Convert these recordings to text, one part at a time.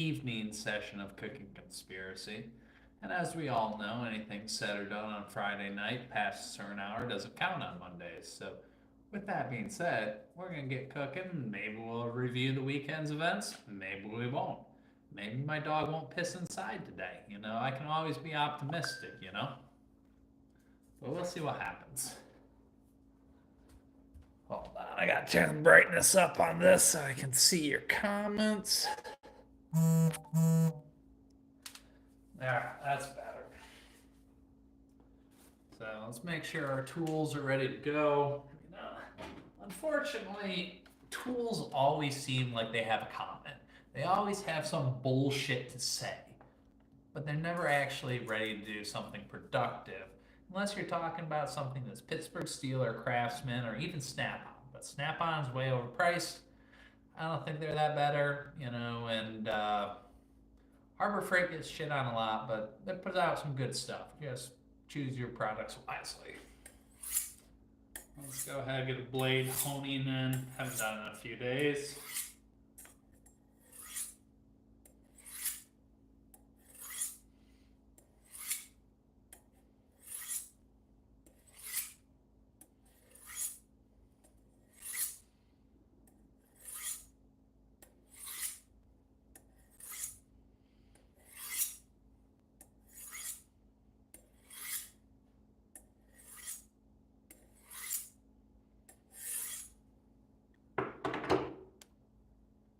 evening session of Cooking Conspiracy. And as we all know, anything said or done on Friday night past a certain hour doesn't count on Mondays. So, with that being said, we're going to get cooking. Maybe we'll review the weekend's events. Maybe we won't. Maybe my dog won't piss inside today. I can always be optimistic. But we'll see what happens. Hold on, I gotta turn the brightness up on this so I can see your comments. There, that's better. So let's make sure our tools are ready to go. Unfortunately, tools always seem like they have a comment. They always have some bullshit to say, but they're never actually ready to do something productive. Unless you're talking about something that's Pittsburgh Steel or Craftsman or even Snap-on. But Snap-on's way overpriced. I don't think they're that better, and Harbor Freight gets shit on a lot, but they put out some good stuff. Just choose your products wisely. Let's go ahead and get a blade honing in. Haven't done it in a few days.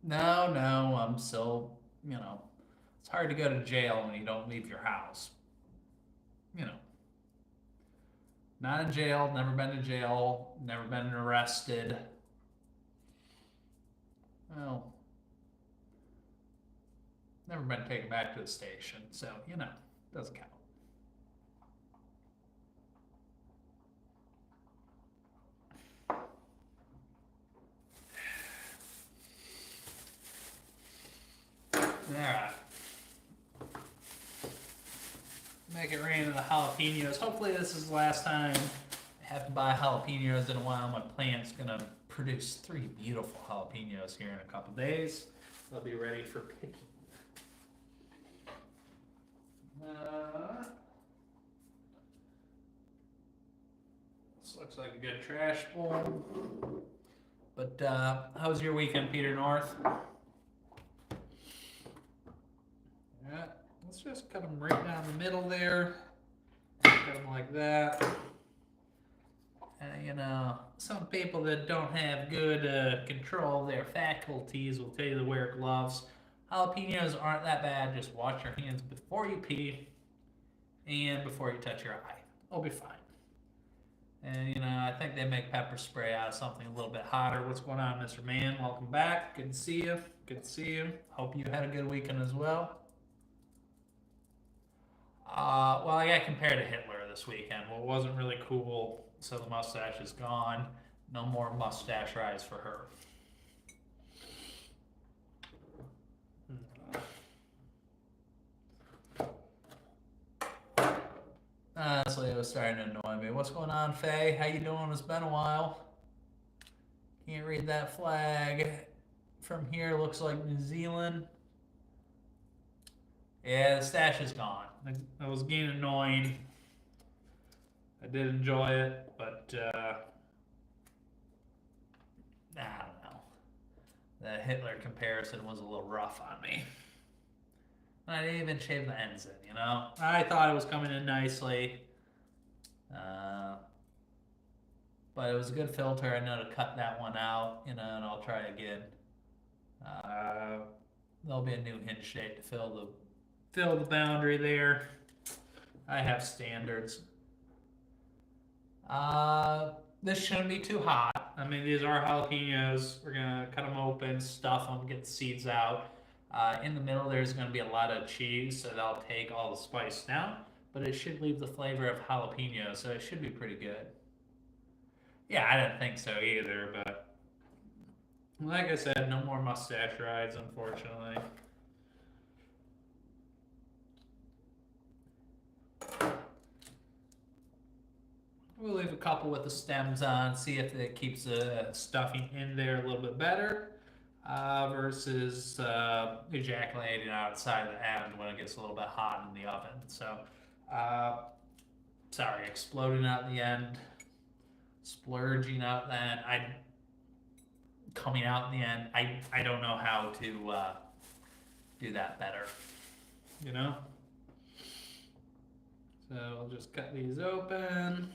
No, I'm still, it's hard to go to jail when you don't leave your house. You know, not in jail, never been to jail, never been arrested. Well, never been taken back to the station, so, doesn't count. Alright. Make it rain in the jalapenos. Hopefully this is the last time I have to buy jalapenos in a while. My plant's gonna produce 3 beautiful jalapenos here in a couple days. They'll be ready for picking. This looks like a good trash bowl. But how was your weekend, Peter North? Yeah, let's just cut them right down the middle there. Cut them like that. Some people that don't have good control of their faculties will tell you to wear gloves. Jalapenos aren't that bad. Just wash your hands before you pee and before you touch your eye. It'll be fine. And, I think they make pepper spray out of something a little bit hotter. What's going on, Mr. Man? Welcome back. Good to see you. Good to see you. Hope you had a good weekend as well. Well, I got compared to Hitler this weekend. Well, it wasn't really cool, so the mustache is gone. No more mustache rides for her. Honestly, it was starting to annoy me. What's going on, Faye? How you doing? It's been a while. Can't read that flag. From here, looks like New Zealand. Yeah, the stash is gone. I was getting annoying. I did enjoy it, but I don't know. The Hitler comparison was a little rough on me. I didn't even shave the ends in, I thought it was coming in nicely. But it was a good filter. I know to cut that one out, and I'll try again. There'll be a new hinge shape to fill the boundary there. I have standards. This shouldn't be too hot. I mean, these are jalapenos. We're gonna cut them open, stuff them, get the seeds out. In the middle, there's gonna be a lot of cheese, so that'll take all the spice down, but it should leave the flavor of jalapeno, so it should be pretty good. Yeah, I didn't think so either, but like I said, no more mustache rides, unfortunately. We'll leave a couple with the stems on, see if it keeps the stuffing in there a little bit better. versus ejaculating outside the end when it gets a little bit hot in the oven. So, sorry, exploding out the end, splurging out the end. Coming out in the end. I don't know how to do that better. You know. So I'll just cut these open.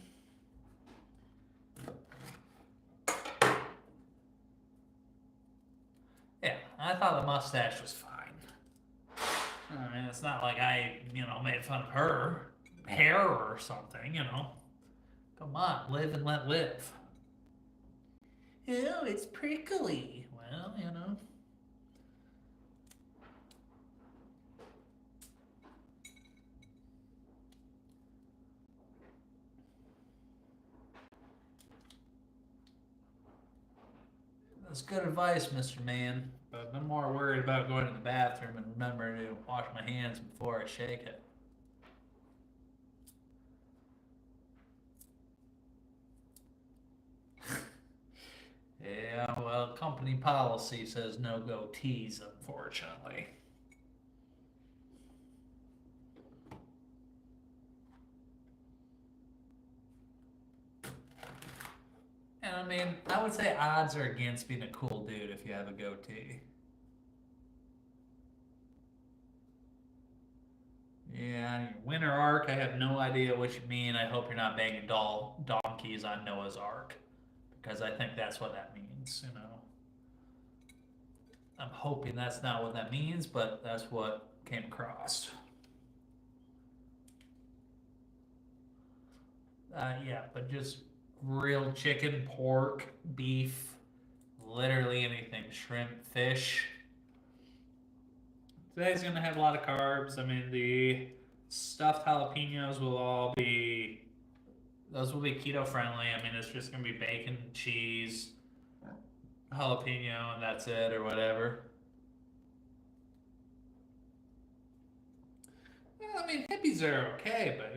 Yeah, I thought the mustache was fine. I mean, it's not like I, made fun of her hair or something, Come on, live and let live. Oh, it's prickly. Well, That's good advice, Mr. Man. But I'm more worried about going to the bathroom and remember to wash my hands before I shake it. Yeah, well, company policy says no goatees, unfortunately. And I mean, I would say odds are against being a cool dude if you have a goatee. Yeah, your winter arc, I have no idea what you mean. I hope you're not banging donkeys on Noah's Ark. Because I think that's what that means, I'm hoping that's not what that means, but that's what came across. Yeah, but just grilled chicken, pork, beef, literally anything, shrimp, fish. Today's gonna have a lot of carbs. I mean, the stuffed jalapenos those will be keto friendly. I mean, it's just gonna be bacon, cheese, jalapeno, and that's it, or whatever. Well, I mean, hippies are okay, but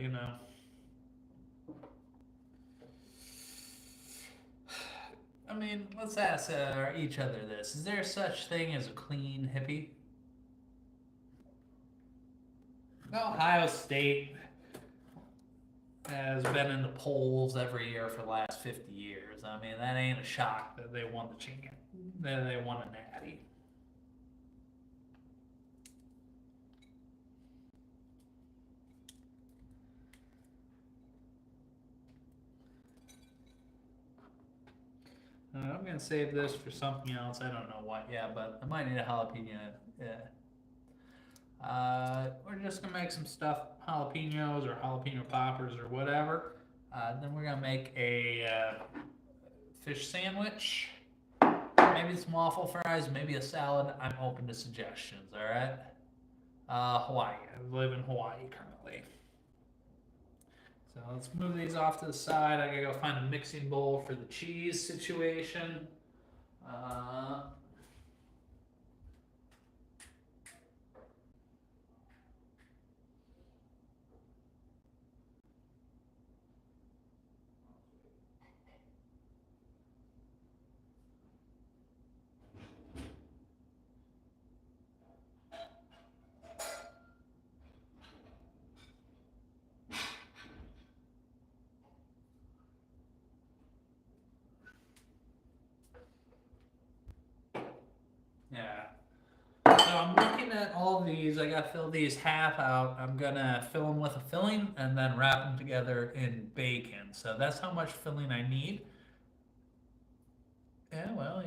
I mean, let's ask each other this: is there such thing as a clean hippie? Ohio State has been in the polls every year for the last 50 years. I mean, that ain't a shock that they won the champion, that they won a natty. I'm gonna save this for something else. I don't know what yet, but I might need a jalapeno. Yeah. We're just gonna make some stuffed jalapenos or jalapeno poppers or whatever. Then we're gonna make a fish sandwich. Maybe some waffle fries, maybe a salad. I'm open to suggestions. All right. Hawaii. I live in Hawaii currently. So let's move these off to the side. I gotta go find a mixing bowl for the cheese situation. Yeah. So I'm looking at all these. I gotta fill these half out. I'm gonna fill them with a filling and then wrap them together in bacon. So that's how much filling I need. Yeah, well,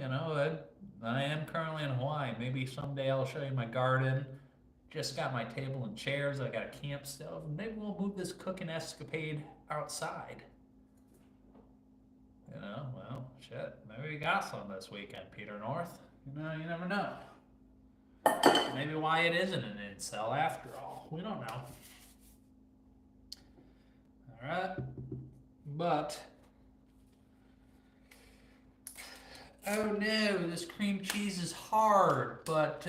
I am currently in Hawaii. Maybe someday I'll show you my garden. Just got my table and chairs. I got a camp stove. Maybe we'll move this cooking escapade outside. Well, shit. Maybe we got some this weekend, Peter North. You never know. Maybe Wyatt isn't an incel after all. We don't know. Alright. But oh no, this cream cheese is hard, but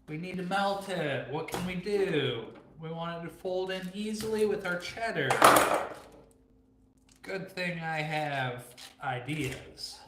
we need to melt it. What can we do? We want it to fold in easily with our cheddar. Good thing I have ideas.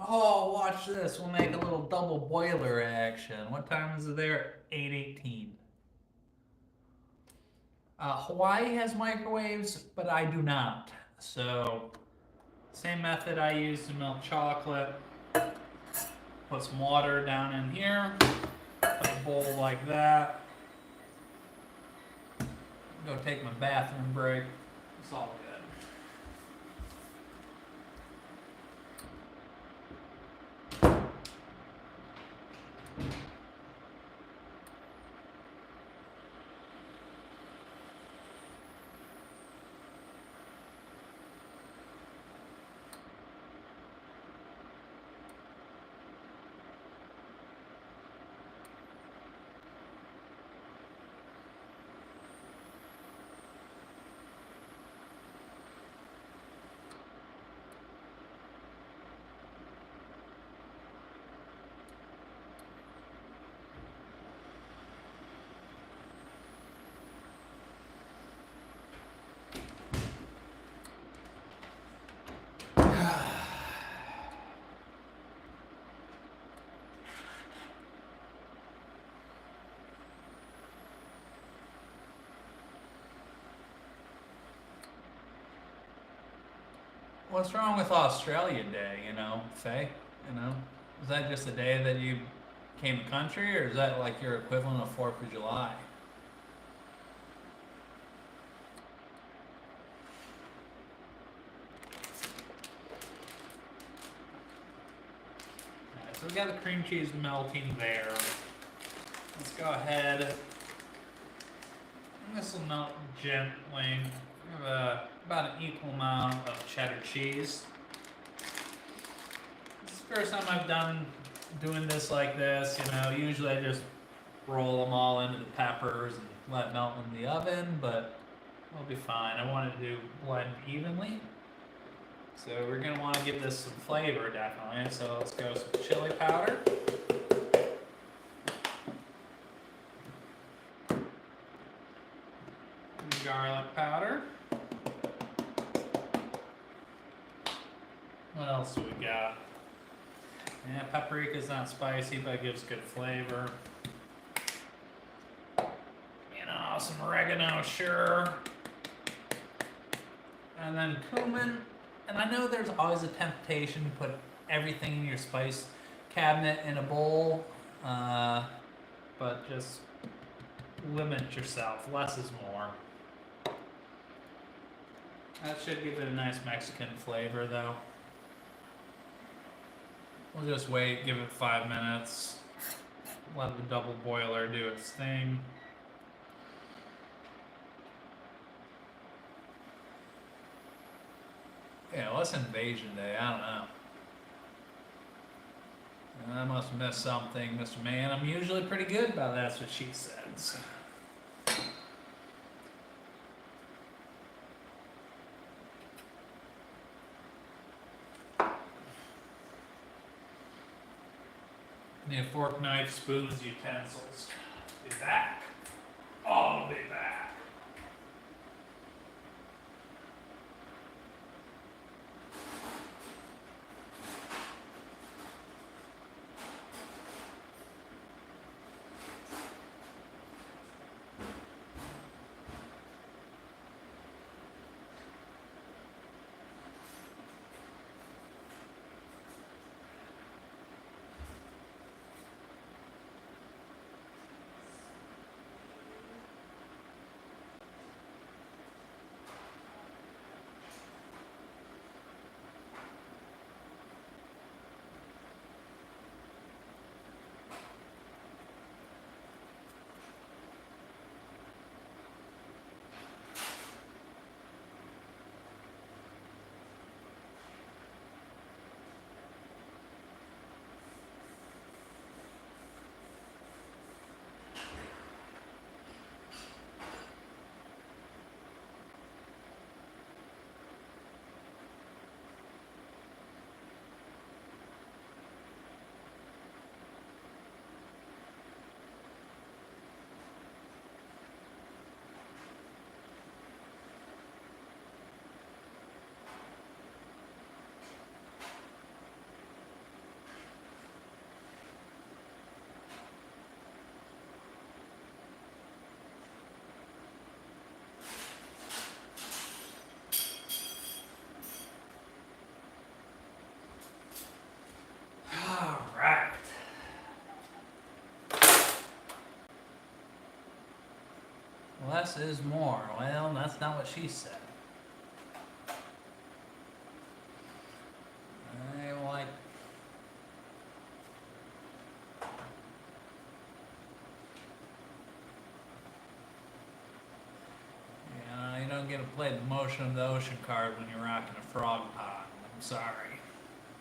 Oh, watch this. We'll make a little double boiler action. What time is it there? 8:18. Hawaii has microwaves, but I do not. So, same method I use to melt chocolate. Put some water down in here. Put a bowl like that. Go take my bathroom break. It's all good. What's wrong with Australia Day, Faye? Is that just a day that you came to country, or is that like your equivalent of 4th of July? Alright, so we got the cream cheese melting there. Let's go ahead. This will melt gently. We have about an equal amount of cheddar cheese. This is the first time I've done doing this like this. Usually I just roll them all into the peppers and let it melt in the oven, but it'll be fine. I wanted to blend evenly. So we're going to want to give this some flavor, definitely. So let's go some chili powder. Garlic powder. What else do we got? Yeah, paprika's not spicy, but it gives good flavor. Some oregano, sure. And then cumin. And I know there's always a temptation to put everything in your spice cabinet in a bowl, but just limit yourself. Less is more. That should give it a nice Mexican flavor, though. We'll just wait, give it 5 minutes, let the double boiler do its thing. Yeah, what's Invasion Day? I don't know. I must have missed something, Mr. Man. I'm usually pretty good about that, that's what she says. Need a fork, knife, spoons, utensils. Be back. I'll be back. Less is more. Well, that's not what she said. I like. You don't get to play the motion of the ocean card when you're rocking a frog pond. I'm sorry.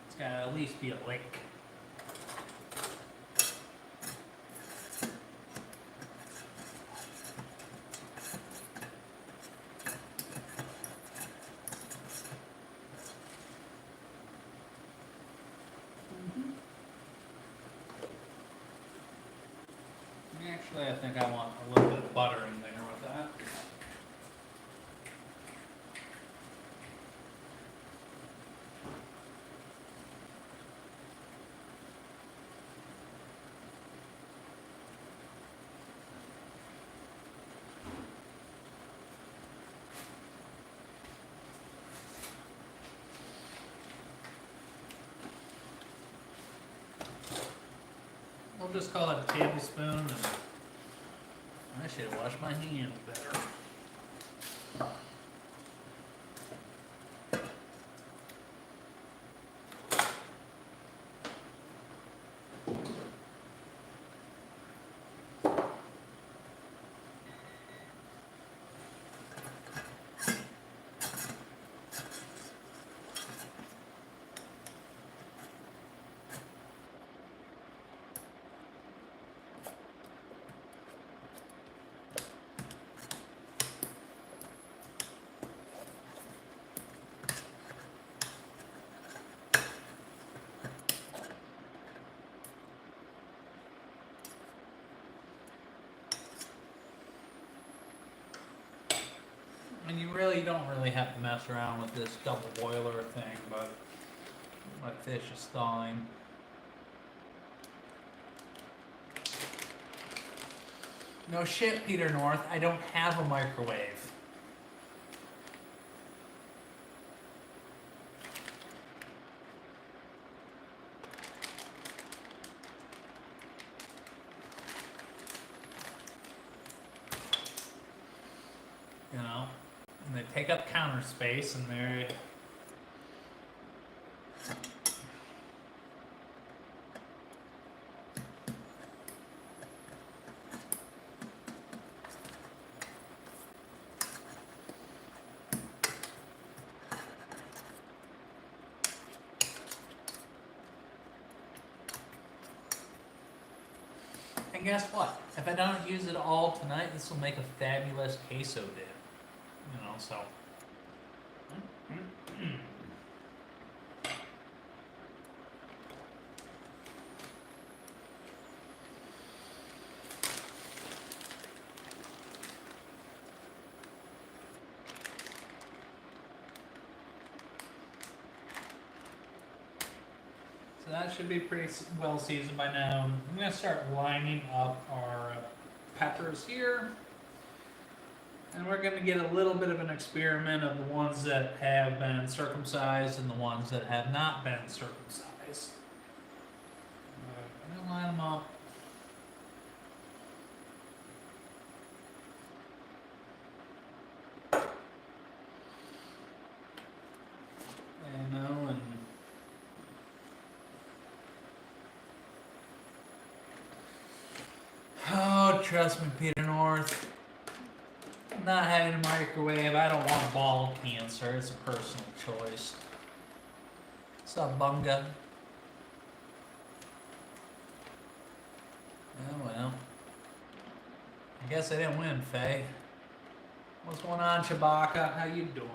It's gotta at least be a lake. Actually, I think I want a little bit of butter in there with that. We'll just call it a tablespoon, and I should have washed my hands better. And you really don't have to mess around with this double boiler thing, but my fish is thawing. No shit, Peter North, I don't have a microwave. You know? And they take up counter space, and they're... And guess what? If I don't use it all tonight, this will make a fabulous queso dip. You know, so... So that should be pretty well seasoned by now. I'm going to start lining up our peppers here. And we're going to get a little bit of an experiment of the ones that have been circumcised and the ones that have not been circumcised. I'm going to line them up. Oh, trust me, Peter North. Not having a microwave, I don't want ball cancer. It's a personal choice. What's up, Bunga? Oh, well. I guess I didn't win, Faye. What's going on, Chewbacca? How you doing?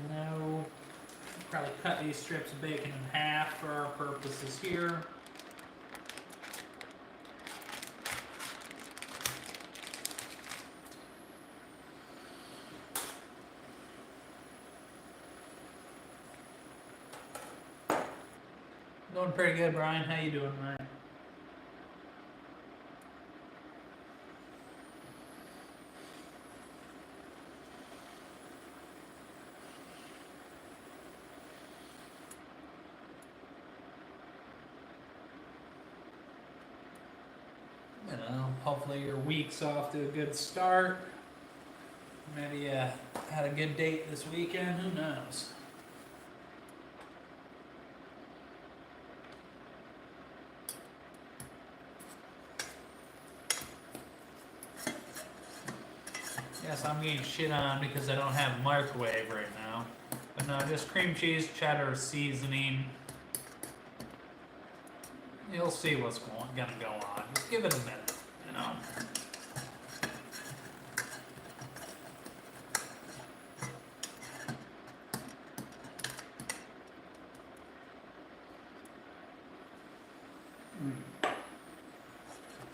No. Probably cut these strips of bacon in half for our purposes here. Doing pretty good, Brian. How you doing, man? You know, hopefully your week's off to a good start. Maybe you had a good date this weekend. Who knows? Yes, I'm getting shit on because I don't have a microwave right now. But no, just cream cheese, cheddar, seasoning. You'll see what's gonna go on. Just give it a minute, you know.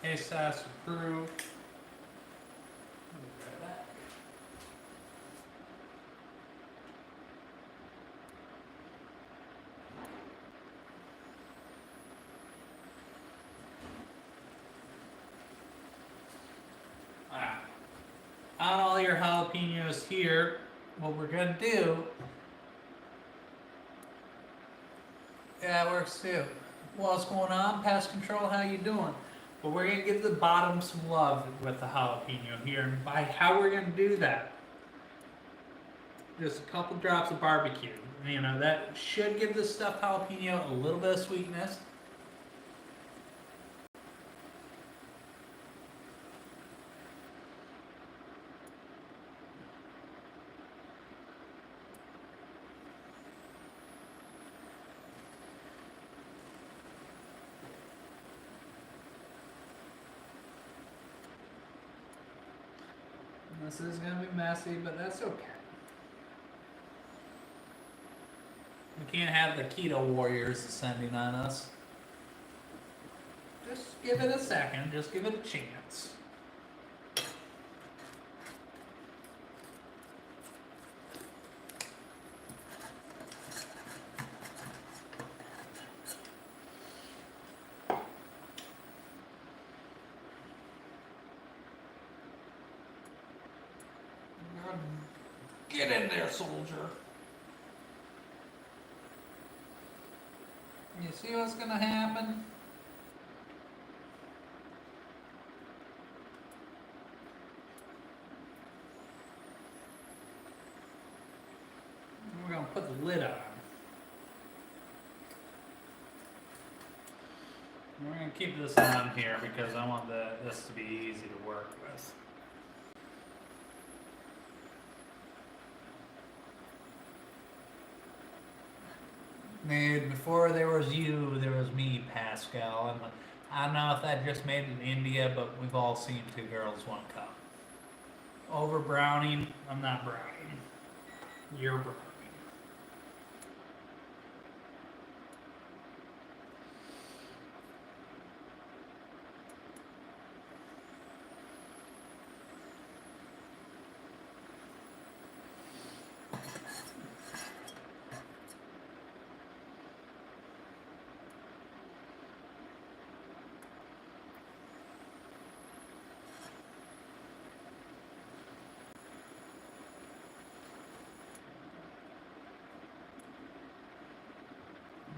Taste test approved. On all your jalapenos here, what we're gonna do. Yeah, it works too. What's going on? Pest control, how you doing? But we're gonna give the bottom some love with the jalapeno here, and by how we're gonna do that, just a couple drops of barbecue. You know, that should give the stuffed jalapeno a little bit of sweetness. This is gonna be messy, but that's okay. We can't have the keto warriors descending on us. Just give it a second, just give it a chance. Get in there, soldier. You see what's gonna happen? We're gonna put the lid on. We're gonna keep this on here because I want this to be easy to work with. Dude, before there was you, there was me, Pascal. And I don't know if that just made it in India, but we've all seen Two Girls, One Cup. Over browning, I'm not browning. You're browning.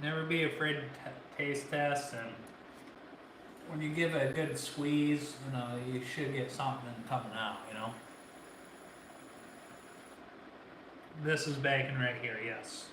Never be afraid to taste test, and when you give it a good squeeze, you know, you should get something coming out, you know. This is bacon right here, yes.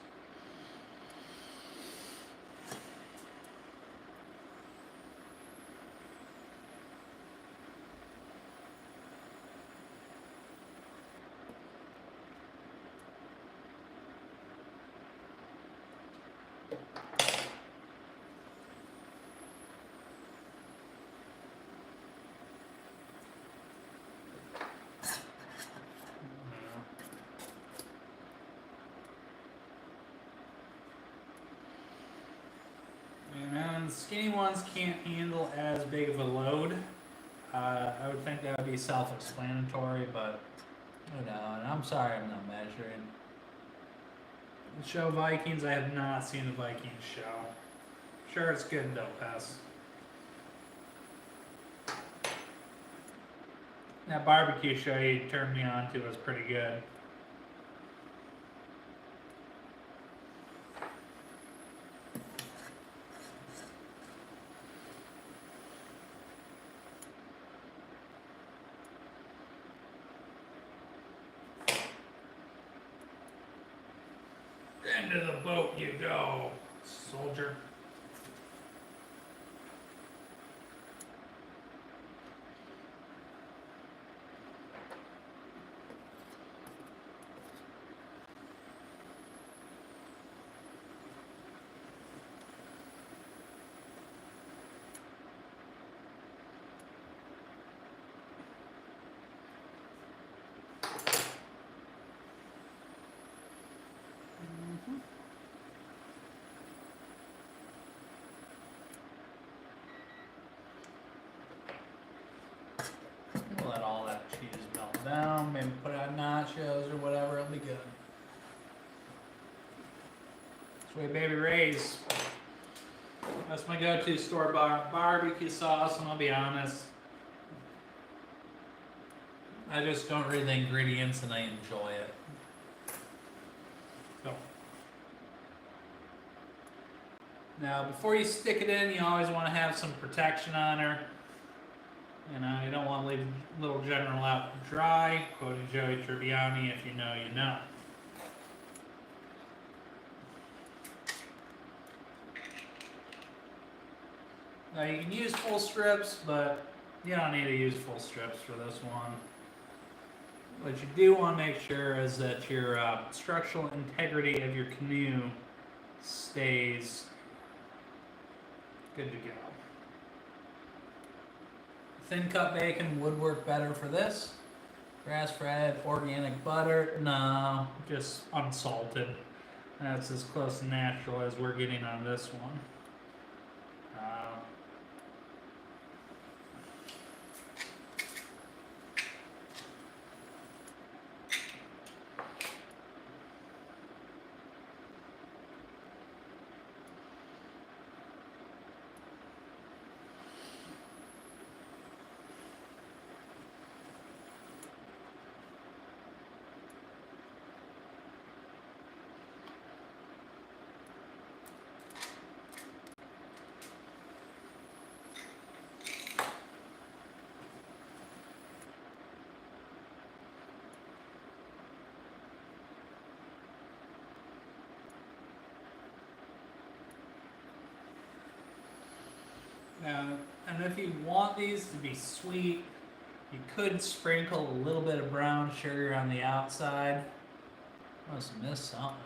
And skinny ones can't handle as big of a load. I would think that would be self-explanatory, but you know, and I'm sorry I'm not measuring. The show Vikings, I have not seen the Vikings show. Sure, it's good though, Pess. That barbecue show you turned me on to was pretty good. Into the boat you go, soldier. Let all that cheese melt down, maybe put out nachos or whatever, it'll be good. Sweet Baby Ray's. That's my go-to store-bought barbecue sauce, and I'll be honest, I just don't read the ingredients and I enjoy it. So. Now, before you stick it in, you always want to have some protection on her. You know, you don't want to leave little general out dry. Quoting Joey Tribbiani, if you know, you know. Now you can use full strips, but you don't need to use full strips for this one. What you do want to make sure is that your structural integrity of your canoe stays good to go. Thin cut bacon would work better for this. Grass-fed, organic butter, no, just unsalted. That's as close to natural as we're getting on this one. Now, and if you want these to be sweet, you could sprinkle a little bit of brown sugar on the outside. Must have missed something.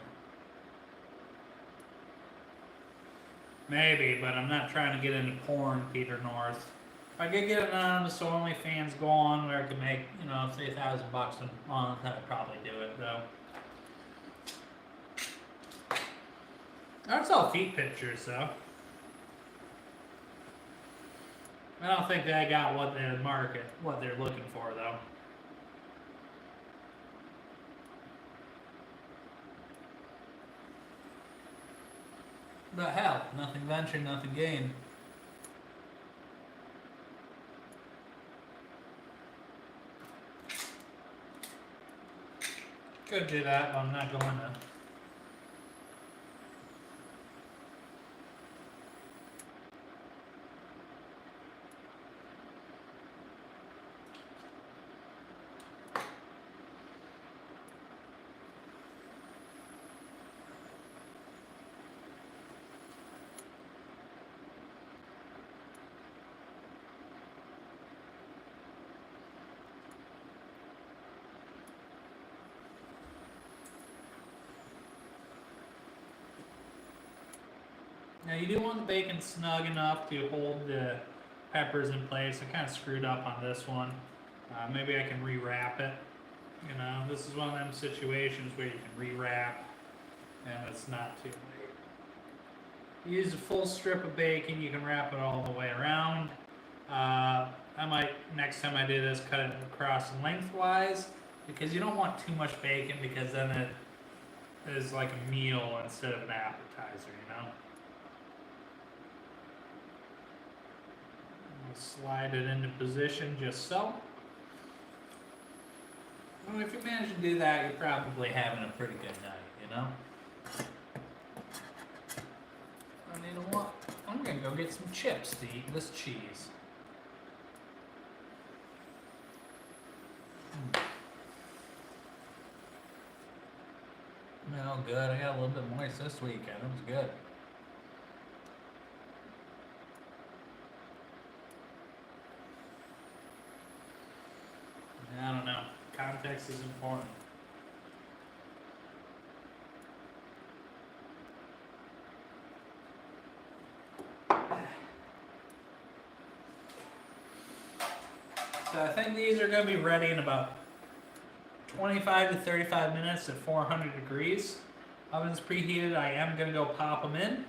Maybe, but I'm not trying to get into porn, Peter North. If I could get it on so OnlyFans go on where I could make, you know, say $1,000 a month, I'd probably do it though. I don't sell feet pictures though. I don't think they got what they market, what they're looking for though. But hell, nothing ventured, nothing gained. Could do that, but I'm not going to. Now you do want the bacon snug enough to hold the peppers in place. I kind of screwed up on this one. Maybe I can rewrap it. You know, this is one of them situations where you can rewrap and it's not too late. Use a full strip of bacon, you can wrap it all the way around. I might, next time I do this, cut it across lengthwise because you don't want too much bacon because then it is like a meal instead of an appetizer, you know? Slide it into position just so. Well, if you manage to do that, you're probably having a pretty good night, you know? And you know what? I'm gonna go get some chips to eat this cheese. Now, smelled good. I got a little bit moist this weekend. It was good. I don't know. Context is important. So I think these are going to be ready in about 25 to 35 minutes at 400 degrees. Oven's preheated. I am going to go pop them in,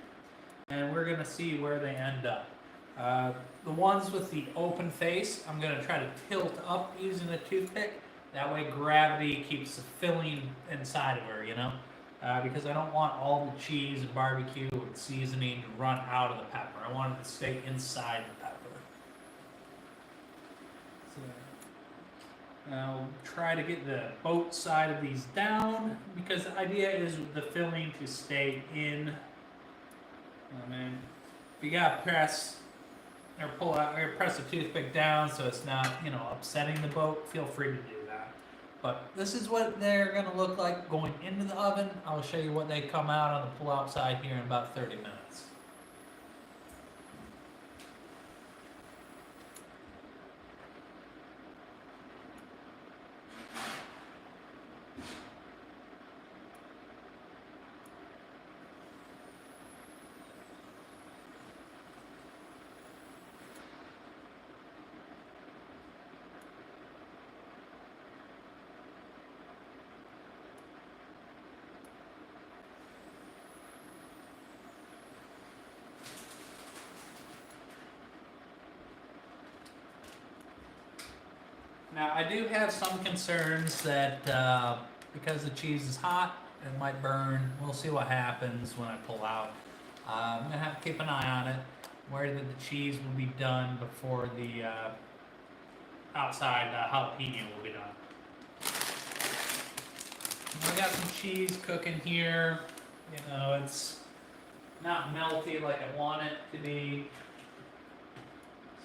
and we're going to see where they end up. The ones with the open face, I'm going to try to tilt up using a toothpick. That way gravity keeps the filling inside of her, you know? Because I don't want all the cheese and barbecue and seasoning to run out of the pepper. I want it to stay inside the pepper. So, I'll try to get the both side of these down, because the idea is the filling to stay in. Oh man, if you gotta press or pull out or press the toothpick down so it's not, you know, upsetting the boat, feel free to do that. But this is what they're gonna look like going into the oven. I'll show you what they come out on the pull-out side here in about 30 minutes. Now, I do have some concerns that because the cheese is hot, it might burn. We'll see what happens when I pull out. I'm going to have to keep an eye on it, where the cheese will be done before the outside jalapeno will be done. I got some cheese cooking here. You know, it's not melty like I want it to be.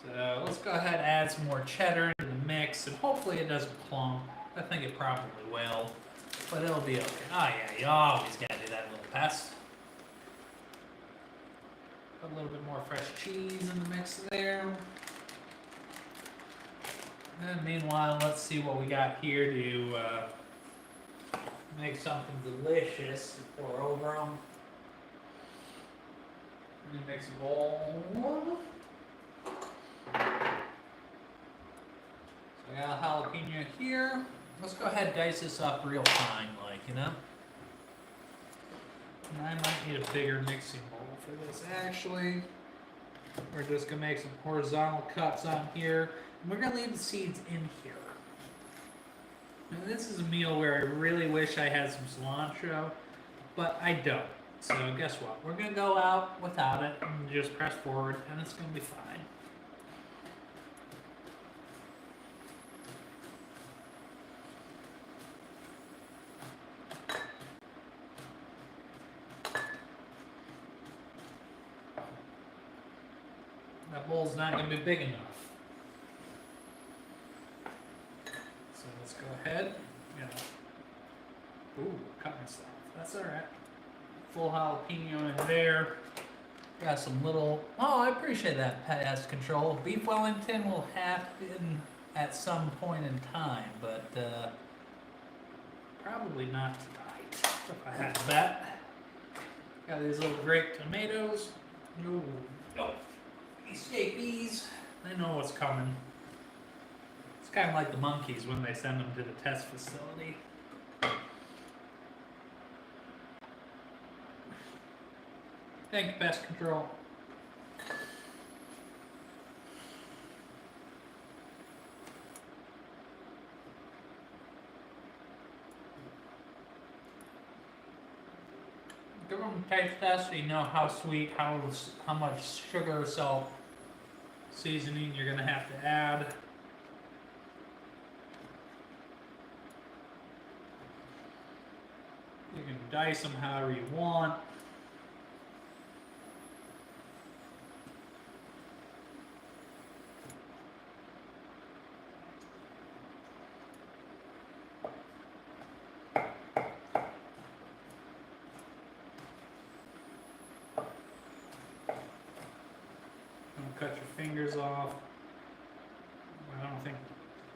So let's go ahead and add some more cheddar into the mix, and hopefully it doesn't clump. I think it probably will, but it'll be okay. Oh yeah, you always gotta do that little pest. Put a little bit more fresh cheese in the mix there. And meanwhile, let's see what we got here to make something delicious to pour over them. Let me mix a bowl. So I got a jalapeno here. Let's go ahead and dice this up real fine, like, you know? And I might need a bigger mixing bowl for this, actually. We're just going to make some horizontal cuts on here. And we're going to leave the seeds in here. And this is a meal where I really wish I had some cilantro, but I don't. So guess what? We're going to go out without it and just press forward, and it's going to be fine. That bowl's not going to be big enough. So let's go ahead. Ooh, cut myself. That's alright. Full jalapeno in there. Got some little... Oh, I appreciate that pest control. Beef Wellington will happen at some point in time, but probably not tonight, if I had to bet. Got these little grape tomatoes. Ooh. Oh. Escapees, they know what's coming. It's kind of like the monkeys when they send them to the test facility. Thank you, pest control. Give them a taste test so you know how sweet, how much sugar, salt, seasoning you're going to have to add. You can dice them however you want. cut your fingers off. I don't think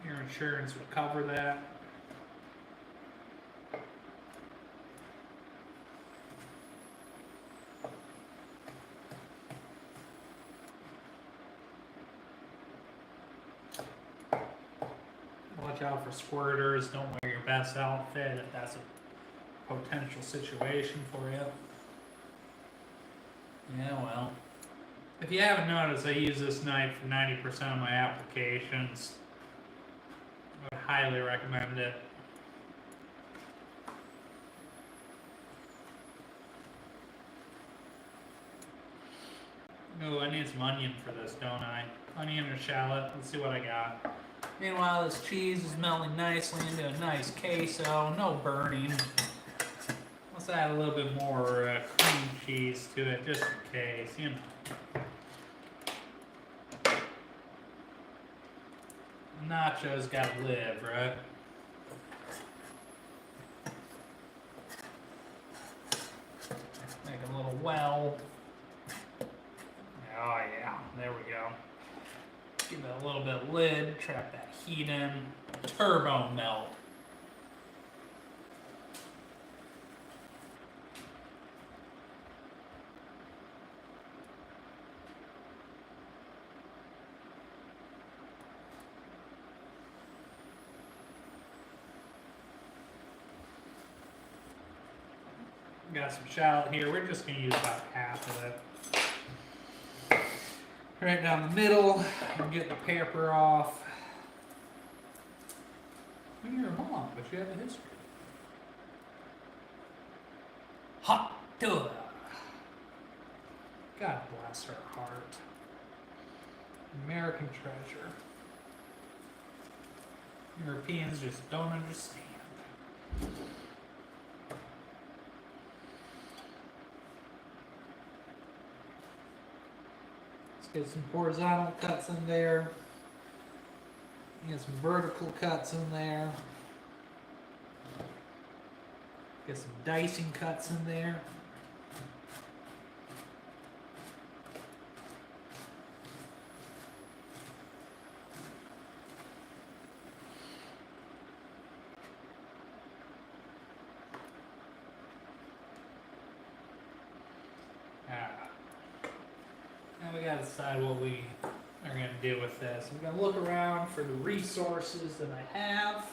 your insurance would cover that. Watch out for squirters. Don't wear your best outfit if that's a potential situation for you. Yeah, well. If you haven't noticed, I use this knife for 90% of my applications. I would highly recommend it. Oh, I need some onion for this, don't I? Onion or shallot. Let's see what I got. Meanwhile, this cheese is melting nicely into a nice queso. No burning. Let's add a little bit more cream cheese to it, just in case, you know. Nachos gotta live, right? Make a little well. Oh yeah, there we go. Give it a little bit of lid, trap that heat in. Turbo melt. Got some shallot here. We're just going to use about half of it. Right down the middle. And get the pepper off. You're a mom, but you have a history. Hot dog. God bless her heart. American treasure. Europeans just don't understand. Get some horizontal cuts in there. Get some vertical cuts in there. Get some dicing cuts in there. Now we gotta decide what we are gonna do with this. I'm gonna look around for the resources that I have.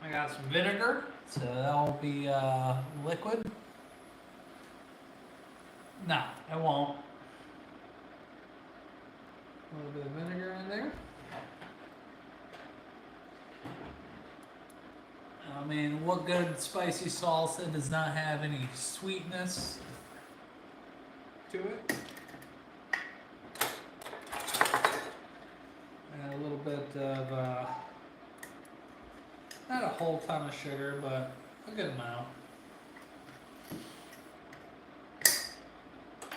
I got some vinegar, so that'll be liquid. No, I won't. A little bit of vinegar in there. I mean, what good spicy salsa does not have any sweetness to it? And a little bit of, not a whole ton of sugar, but a good amount.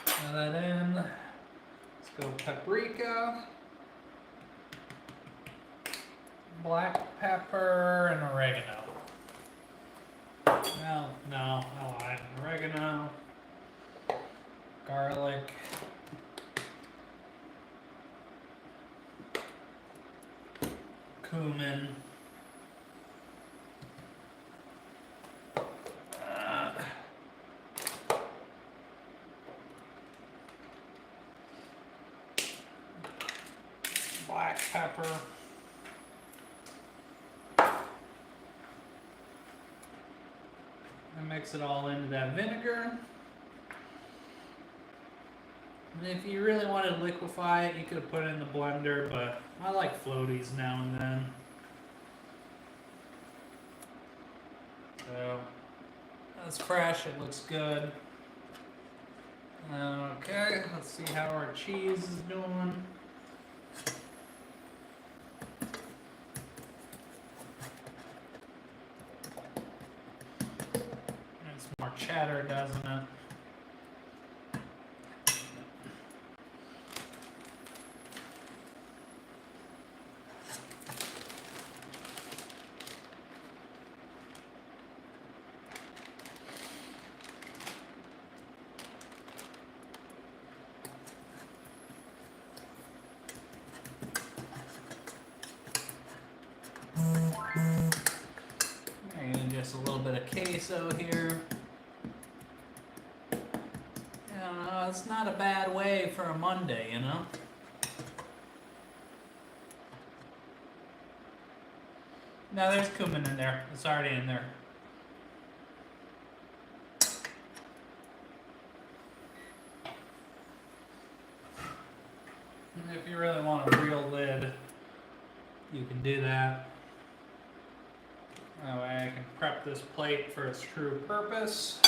Add that in. Let's go paprika, black pepper, and oregano. Well, no, I lied. Oregano, garlic, cumin, black pepper. And mix it all into that vinegar. And if you really wanted to liquefy it, you could have put it in the blender, but I like floaties now and then. So, that's fresh, it looks good. Okay, let's see how our cheese is doing. It's more cheddar, doesn't it? queso here. It's not a bad way for a Monday, you know? No, there's cumin in there. It's already in there. If you really want a real lid, you can do that. That way I can prep this plate for its true purpose.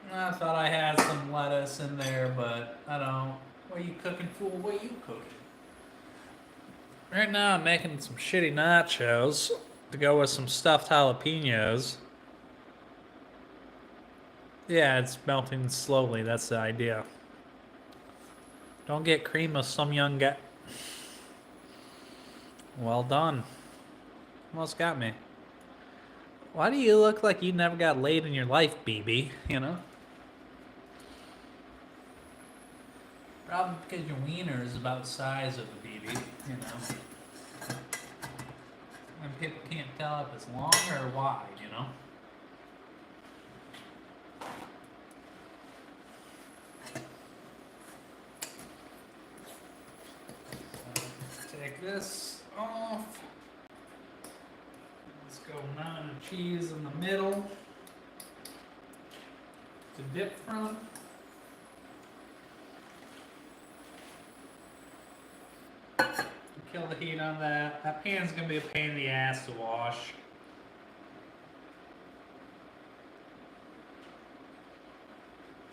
I thought I had some lettuce in there, but I don't. What are you cooking, fool? What are you cooking? Right now I'm making some shitty nachos to go with some stuffed jalapenos. Yeah, it's melting slowly. That's the idea. Don't get cream of some young guy. Well done. Almost got me. Why do you look like you never got laid in your life, BB? You know? Probably because your wiener is about the size of a BB, you know? And people can't tell if it's long or wide, you know? So, take this off. Let's go naan cheese in the middle to dip from. Kill the heat on that. That pan's gonna be a pain in the ass to wash.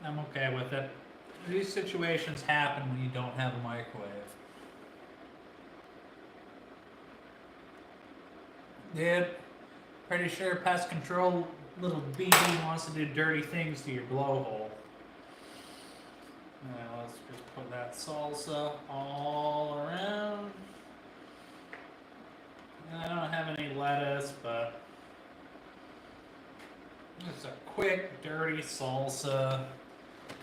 I'm okay with it. These situations happen when you don't have a microwave. Dude, pretty sure pest control little BB wants to do dirty things to your blowhole. Now let's just put that salsa all around. I don't have any lettuce, but it's a quick, dirty salsa.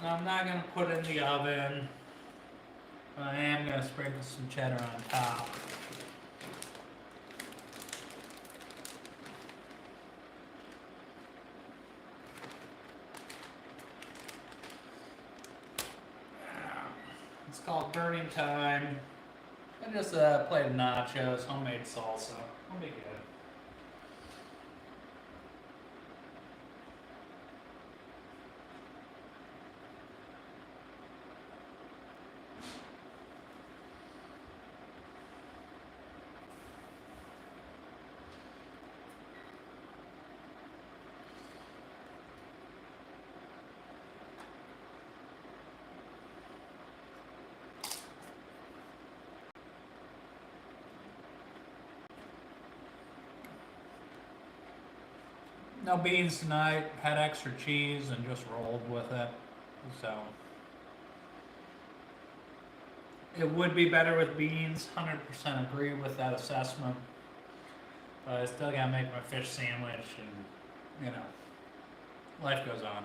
I'm not going to put it in the oven, but I am going to sprinkle some cheddar on top. It's called burning time. I just played nachos, homemade salsa. I'll be good. No beans tonight, had extra cheese and just rolled with it. So it would be better with beans, 100% agree with that assessment. But I still gotta make my fish sandwich and, you know, life goes on.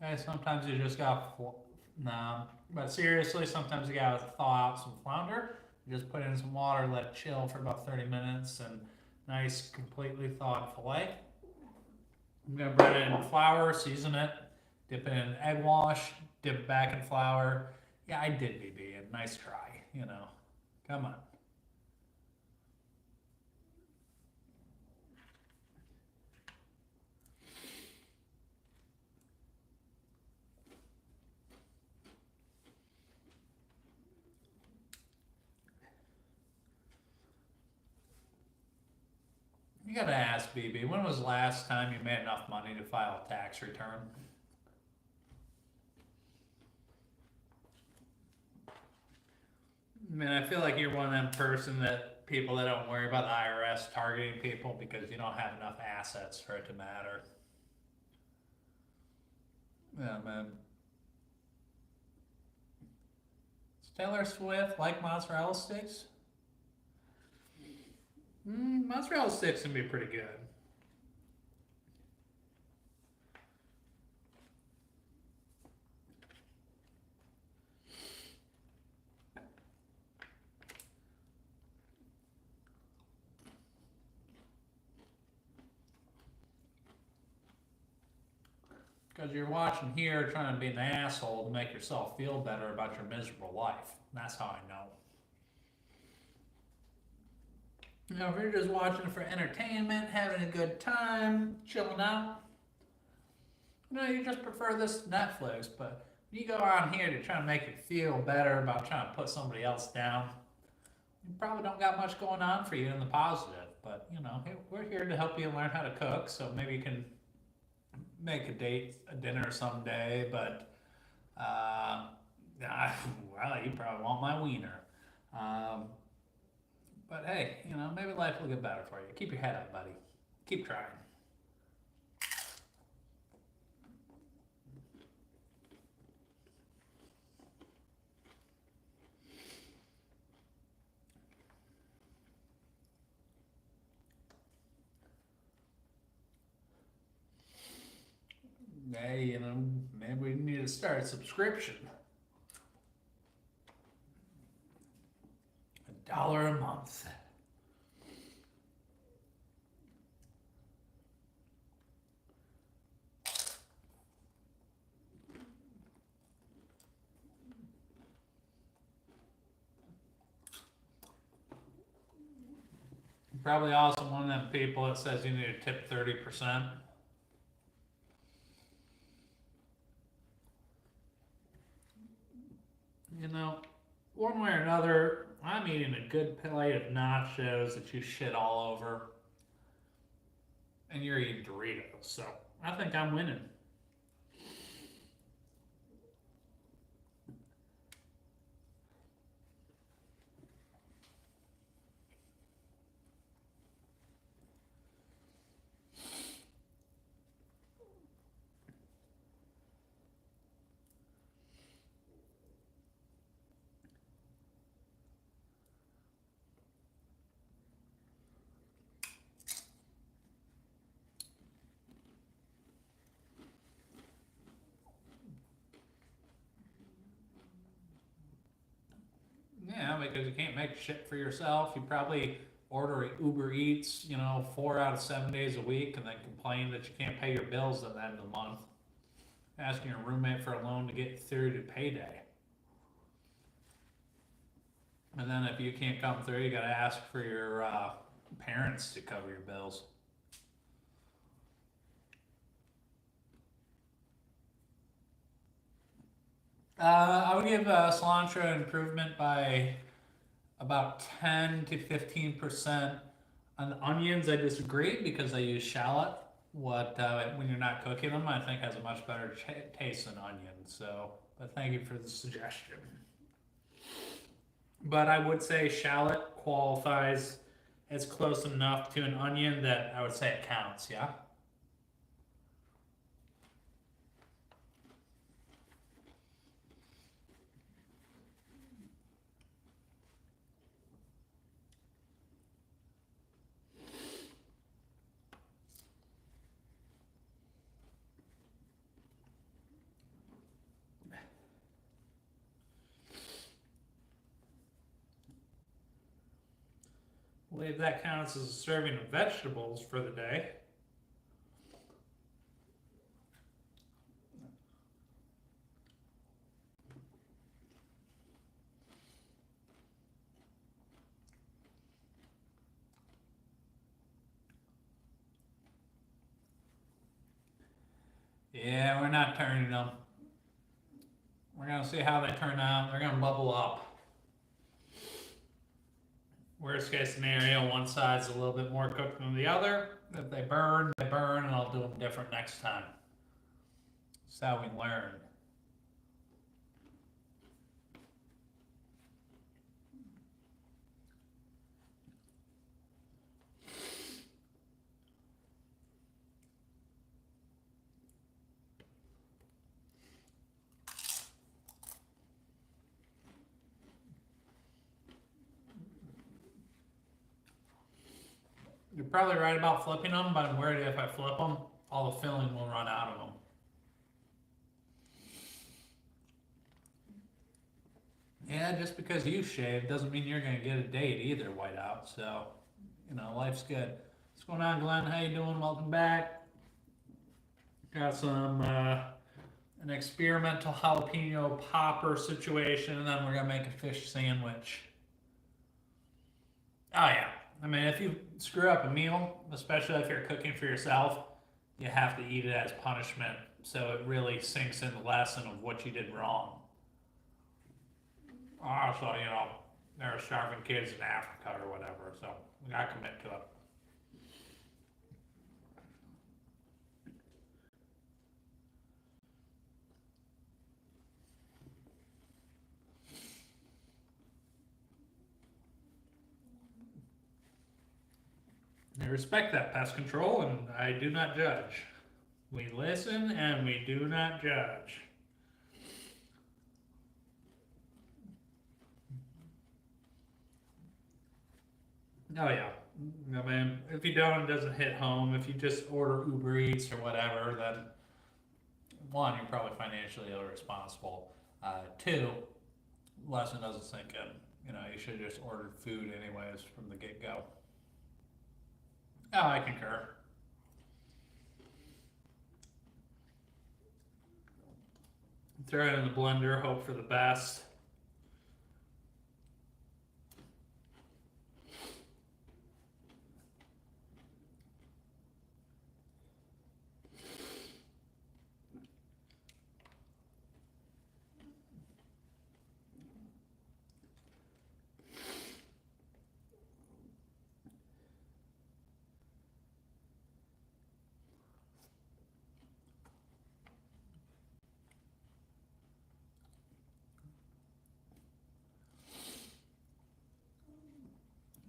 Hey, sometimes you just got nah, but seriously, sometimes you gotta thaw out some flounder. You just put it in some water, let it chill for about 30 minutes, and nice, completely thawed fillet. I'm gonna bread it in flour, season it, dip it in egg wash, dip it back in flour. Yeah, I did, BB. A nice try, you know. Come on. You gotta ask BB, when was the last time you made enough money to file a tax return? I mean, I feel like you're one of them person that people that don't worry about the IRS targeting people because you don't have enough assets for it to matter. Yeah, man. Does Taylor Swift like mozzarella sticks? Mozzarella sticks can be pretty good. Because you're watching here trying to be an asshole to make yourself feel better about your miserable life. That's how I know. You know, if you're just watching for entertainment, having a good time, chilling out, you know, you just prefer this to Netflix. But you go on here to try to make you feel better about trying to put somebody else down. You probably don't got much going on for you in the positive. But, you know, we're here to help you learn how to cook. So maybe you can make a dinner someday. But, well, you probably want my wiener. Um, but hey, you know, maybe life will get better for you. Keep your head up, buddy. Keep trying. Hey, you know, maybe we need to start a subscription. $1 a month. Probably also one of them people that says you need to tip 30%. You know, one way or another, I'm eating a good plate of nachos that you shit all over, and you're eating Doritos. So I think I'm winning. Yeah, because you can't make shit for yourself. You probably order Uber Eats, you know, 4 out of 7 days a week, and then complain that you can't pay your bills at the end of the month. Asking your roommate for a loan to get through to payday. And then if you can't come through, you got to ask for your parents to cover your bills. I would give cilantro improvement by about 10 to 15%. On the onions, I disagree because I use shallot. What when you're not cooking them, I think has a much better taste than onions. So, but thank you for the suggestion. But I would say shallot qualifies as close enough to an onion that I would say it counts. Yeah. believe that counts as a serving of vegetables for the day. Yeah, we're not turning them. We're gonna see how they turn out. They're gonna bubble up. Worst case scenario, one side's a little bit more cooked than the other. If they burn, they burn, and I'll do them different next time. That's how we learn. You're probably right about flipping them, but I'm worried if I flip them, all the filling will run out of them. Yeah, just because you shaved doesn't mean you're gonna get a date either, Whiteout. So, life's good. What's going on, Glenn? How you doing? Welcome back. Got some an experimental jalapeno popper situation, and then we're gonna make a fish sandwich. Oh yeah. I mean, if you screw up a meal, especially if you're cooking for yourself, you have to eat it as punishment, so it really sinks in the lesson of what you did wrong. Also, there are starving kids in Africa or whatever, so we gotta commit to it. I respect that, pest control, and I do not judge. We listen and we do not judge. Oh yeah. I mean, if you don't, it doesn't hit home. If you just order Uber Eats or whatever, then one, you're probably financially irresponsible. Two, lesson doesn't sink in. You should have just ordered food anyways from the get-go. Oh, I concur. Throw it in the blender, hope for the best.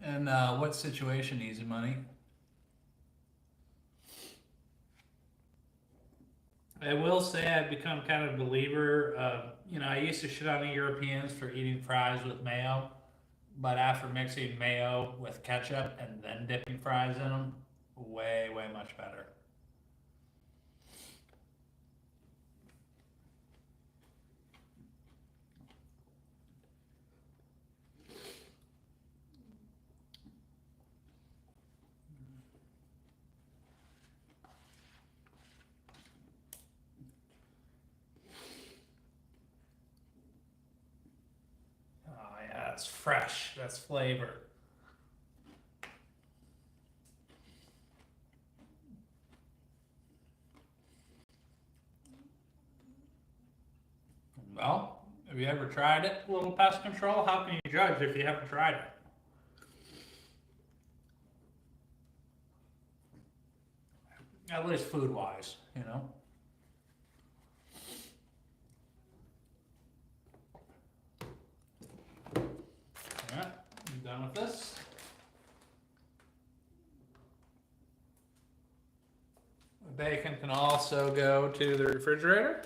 And what situation, Easy Money? I will say I've become kind of a believer of, I used to shit on the Europeans for eating fries with mayo, but after mixing mayo with ketchup and then dipping fries in them, way, way much better. Oh yeah, that's fresh, that's flavor. Well, have you ever tried it, little pest control? How can you judge if you haven't tried it? At least food-wise, Yeah, you done with this? The bacon can also go to the refrigerator.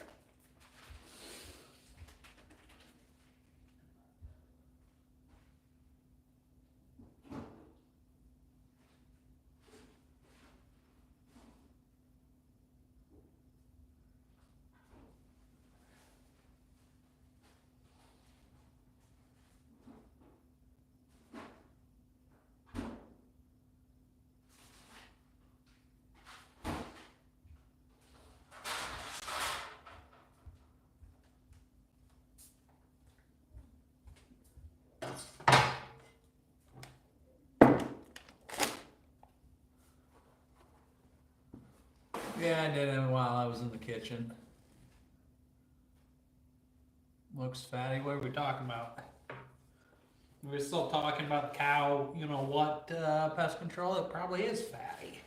Yeah, I did it while I was in the kitchen. Looks fatty. What are we talking about? We're still talking about the cow, you know what, pest control? It probably is fatty.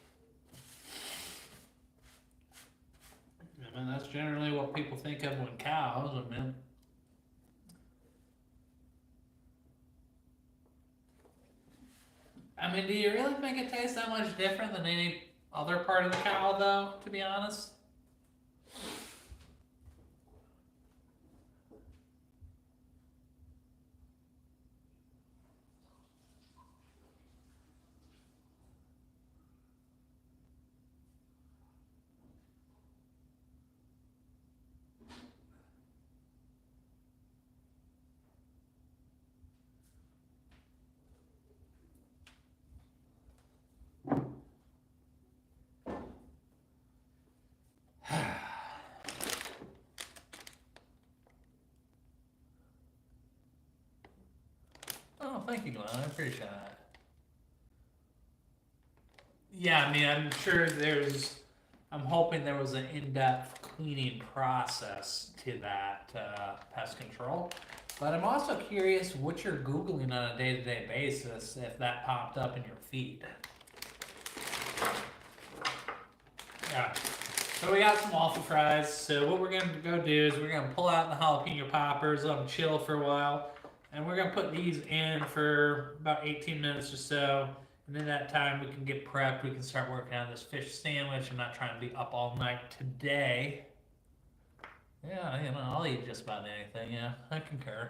I mean, that's generally what people think of when cows, I mean, do you really think it tastes that much different than any other part of the cow, though, to be honest? Oh, thank you, Glenn. I appreciate that. Yeah, I mean, I'm hoping there was an in-depth cleaning process to that pest control. But I'm also curious what you're Googling on a day-to-day basis if that popped up in your feed. Yeah. So we got some waffle fries. So what we're going to go do is we're going to pull out the jalapeno poppers, let them chill for a while. And we're going to put these in for about 18 minutes or so. And in that time, we can get prepped. We can start working on this fish sandwich. I'm not trying to be up all night today. Yeah, you know, I'll eat just about anything. Yeah, I concur.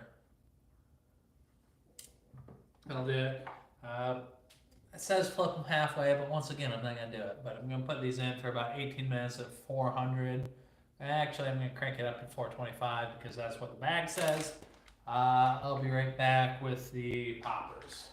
I'll do it. It says flip them halfway, but once again, I'm not going to do it. But I'm going to put these in for about 18 minutes at 400. Actually, I'm going to crank it up to 425 because that's what the bag says. I'll be right back with the poppers.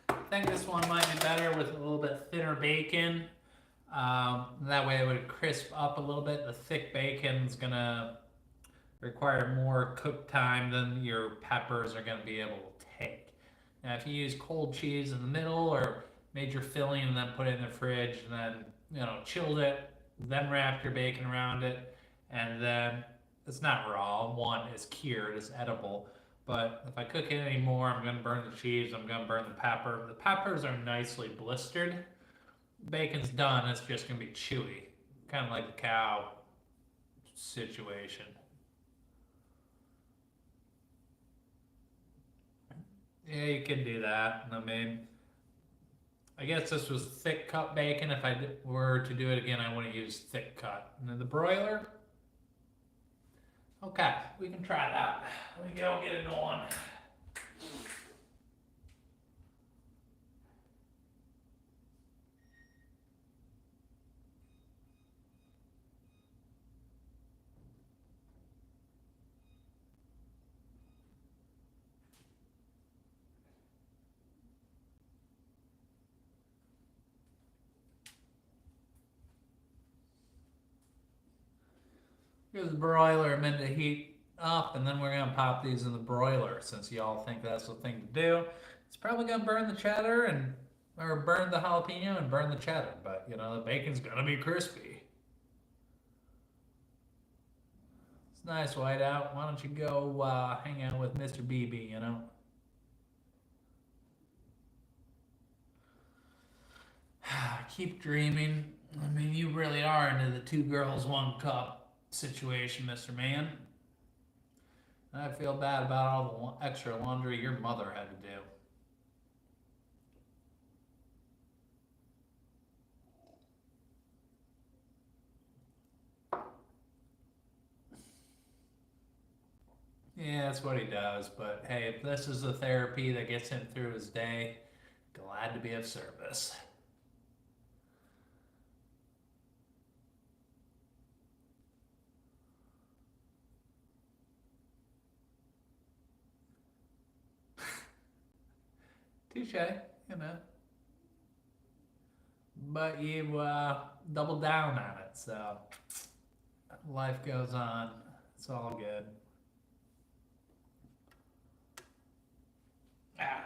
I think this one might be better with a little bit thinner bacon. That way it would crisp up a little bit. The thick bacon is gonna require more cook time than your peppers are gonna be able to take. Now if you use cold cheese in the middle or made your filling and then put it in the fridge and then, you know, chilled it, then wrapped your bacon around it, and then it's not raw. One, it's cured, it's edible. But if I cook it anymore, I'm gonna burn the cheese, I'm gonna burn the pepper. The peppers are nicely blistered. Bacon's done, it's just gonna be chewy. Kind of like the cow situation. Yeah, you can do that. I mean, I guess this was thick cut bacon. If I were to do it again, I want to use thick cut. And then the broiler. Okay, we can try that. Let me go get it going. Here's the broiler. I'm in to heat up, and then we're gonna pop these in the broiler since y'all think that's the thing to do. It's probably gonna burn the cheddar or burn the jalapeno and burn the cheddar, but you know the bacon's gonna be crispy. It's nice whiteout. Why don't you go hang out with Mr. BB? You know. Keep dreaming. I mean, you really are into the two girls, one cup situation, Mr. Man. I feel bad about all the extra laundry your mother had to do. Yeah, that's what he does. But hey, if this is the therapy that gets him through his day, glad to be of service. Touche, you know. But you doubled down on it, so life goes on. It's all good.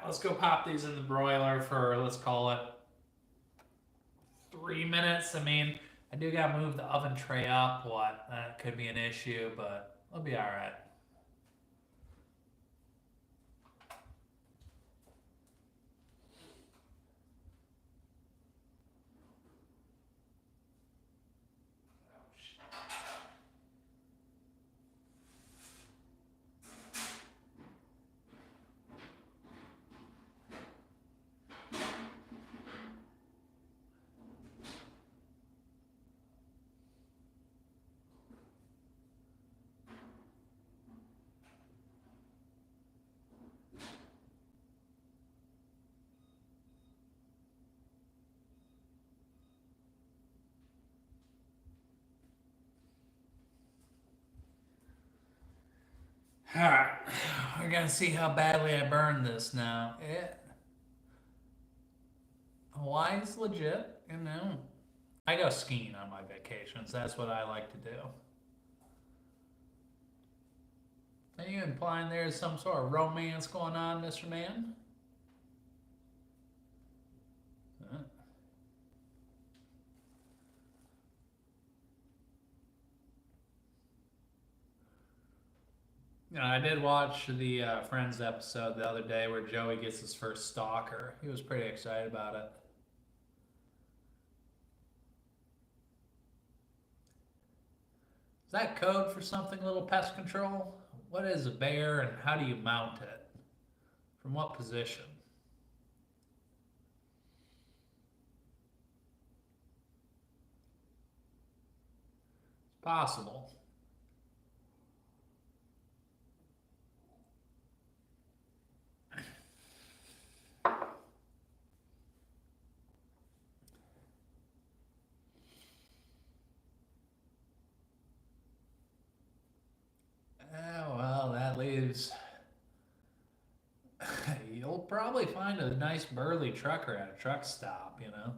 Let's go pop these in the broiler for, let's call it 3 minutes. I mean, I do gotta move the oven tray up. What? That could be an issue, but it'll be all right. All right, we're gonna see how badly I burn this now. Hawaii's legit, you know. I go skiing on my vacations. That's what I like to do. Are you implying there's some sort of romance going on, Mr. Man? Huh? I did watch the Friends episode the other day where Joey gets his first stalker. He was pretty excited about it. Is that code for something, little pest control? What is a bear and how do you mount it? From what position? It's possible. Well, that leaves. You'll probably find a nice burly trucker at a truck stop, you know?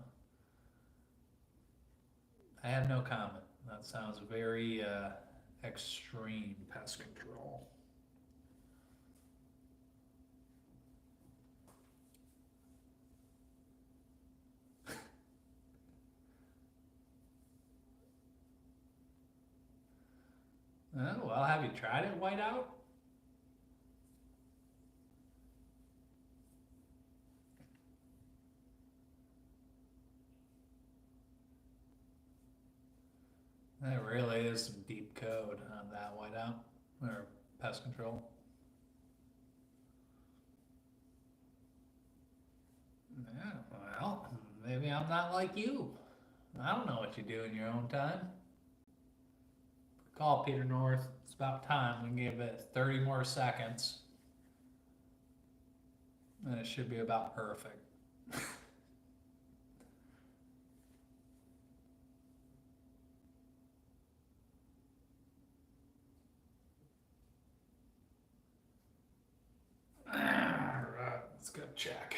I have no comment. That sounds very extreme pest control. Oh, well, have you tried it, Whiteout? That really is some deep code on that Whiteout, or pest control. Yeah, well, maybe I'm not like you. I don't know what you do in your own time. Call Peter North. It's about time. We can give it 30 more seconds. And it should be about perfect. Alright, let's go check.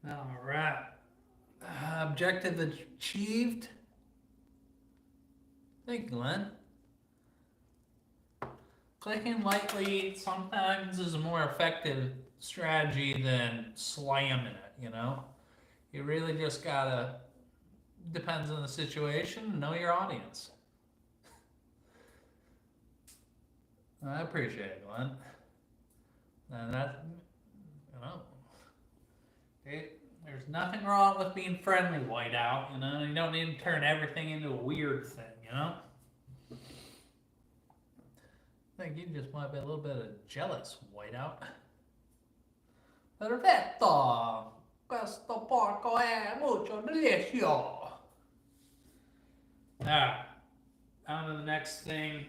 All right. Objective achieved. Thank you, Glenn. Clicking lightly sometimes is a more effective strategy than slamming it, you know? You really just gotta, depends on the situation, know your audience. I appreciate it, Glenn. And that, you know, there's nothing wrong with being friendly, Whiteout, you know? You don't need to turn everything into a weird thing, you know? I think you just might be a little bit of jealous, Whiteout. Perfetto! Questo porco è molto delizioso! Alright, on to the next thing.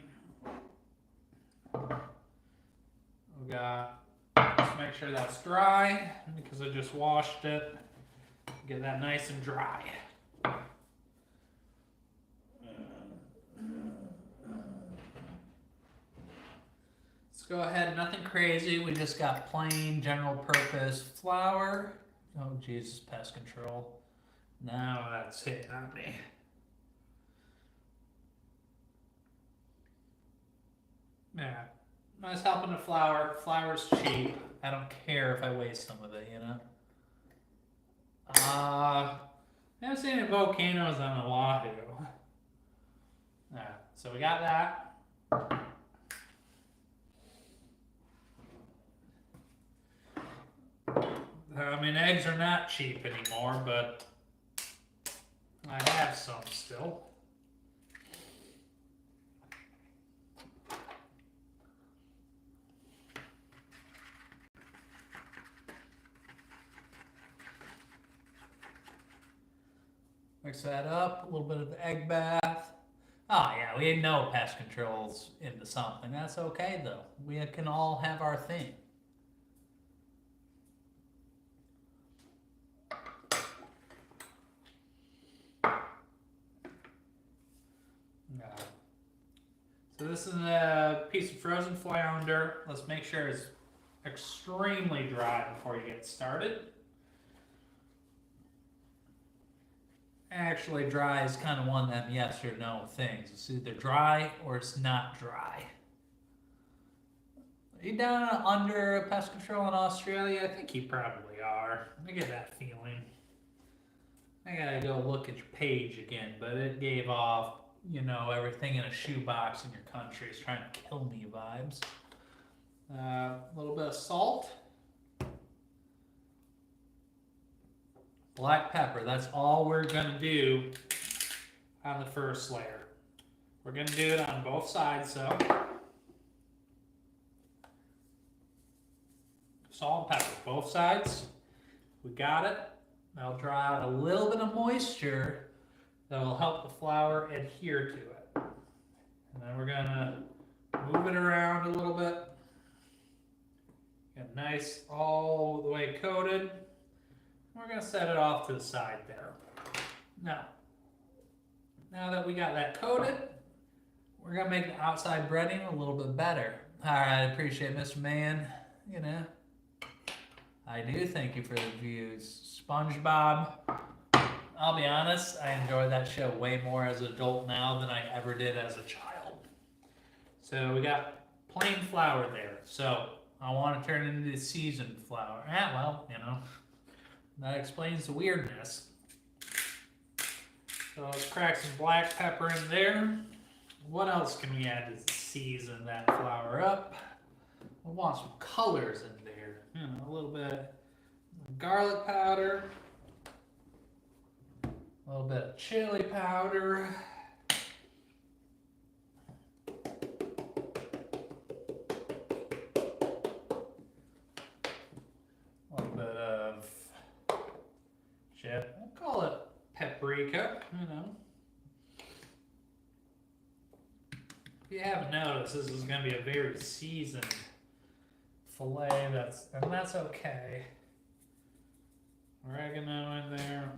We got, just make sure that's dry, because I just washed it. Get that nice and dry. Go ahead, nothing crazy. We just got plain general purpose flour. Oh Jesus, pest control. Now that's hitting on me. Yeah, I was helping the flour. Flour's cheap. I don't care if I waste some of it, you know. I haven't seen any volcanoes on Oahu. Yeah, so we got that. I mean, eggs are not cheap anymore, but I have some still. Mix that up, a little bit of the egg bath. Oh yeah, we know pest control's into something. That's okay though. We can all have our thing. So this is a piece of frozen flounder. Let's make sure it's extremely dry before you get started. Actually, dry is kind of one of them yes or no things. It's either dry or it's not dry. Are you down under pest control in Australia? I think you probably are. I get that feeling. I gotta go look at your page again, but it gave off, you know, everything in a shoebox in your country is trying to kill me vibes. A little bit of salt. Black pepper, that's all we're gonna do on the first layer. We're gonna do it on both sides, so. Salt and pepper, both sides. We got it. That'll dry out a little bit of moisture that will help the flour adhere to it. And then we're gonna move it around a little bit. Get nice all the way coated. We're gonna set it off to the side there. Now that we got that coated, we're gonna make the outside breading a little bit better. All right, I appreciate it, Mr. Man. You know, I do thank you for the views. SpongeBob, I'll be honest, I enjoy that show way more as an adult now than I ever did as a child. So we got plain flour there. So I want to turn it into seasoned flour. Well, you know, that explains the weirdness. So let's crack some black pepper in there. What else can we add to season that flour up? We want some colors in there. You know, a little bit of garlic powder, a little bit of chili powder, a little bit of shit. We'll call it paprika, you know. If you haven't noticed, this is going to be a very seasoned filet, and that's okay. Oregano in there.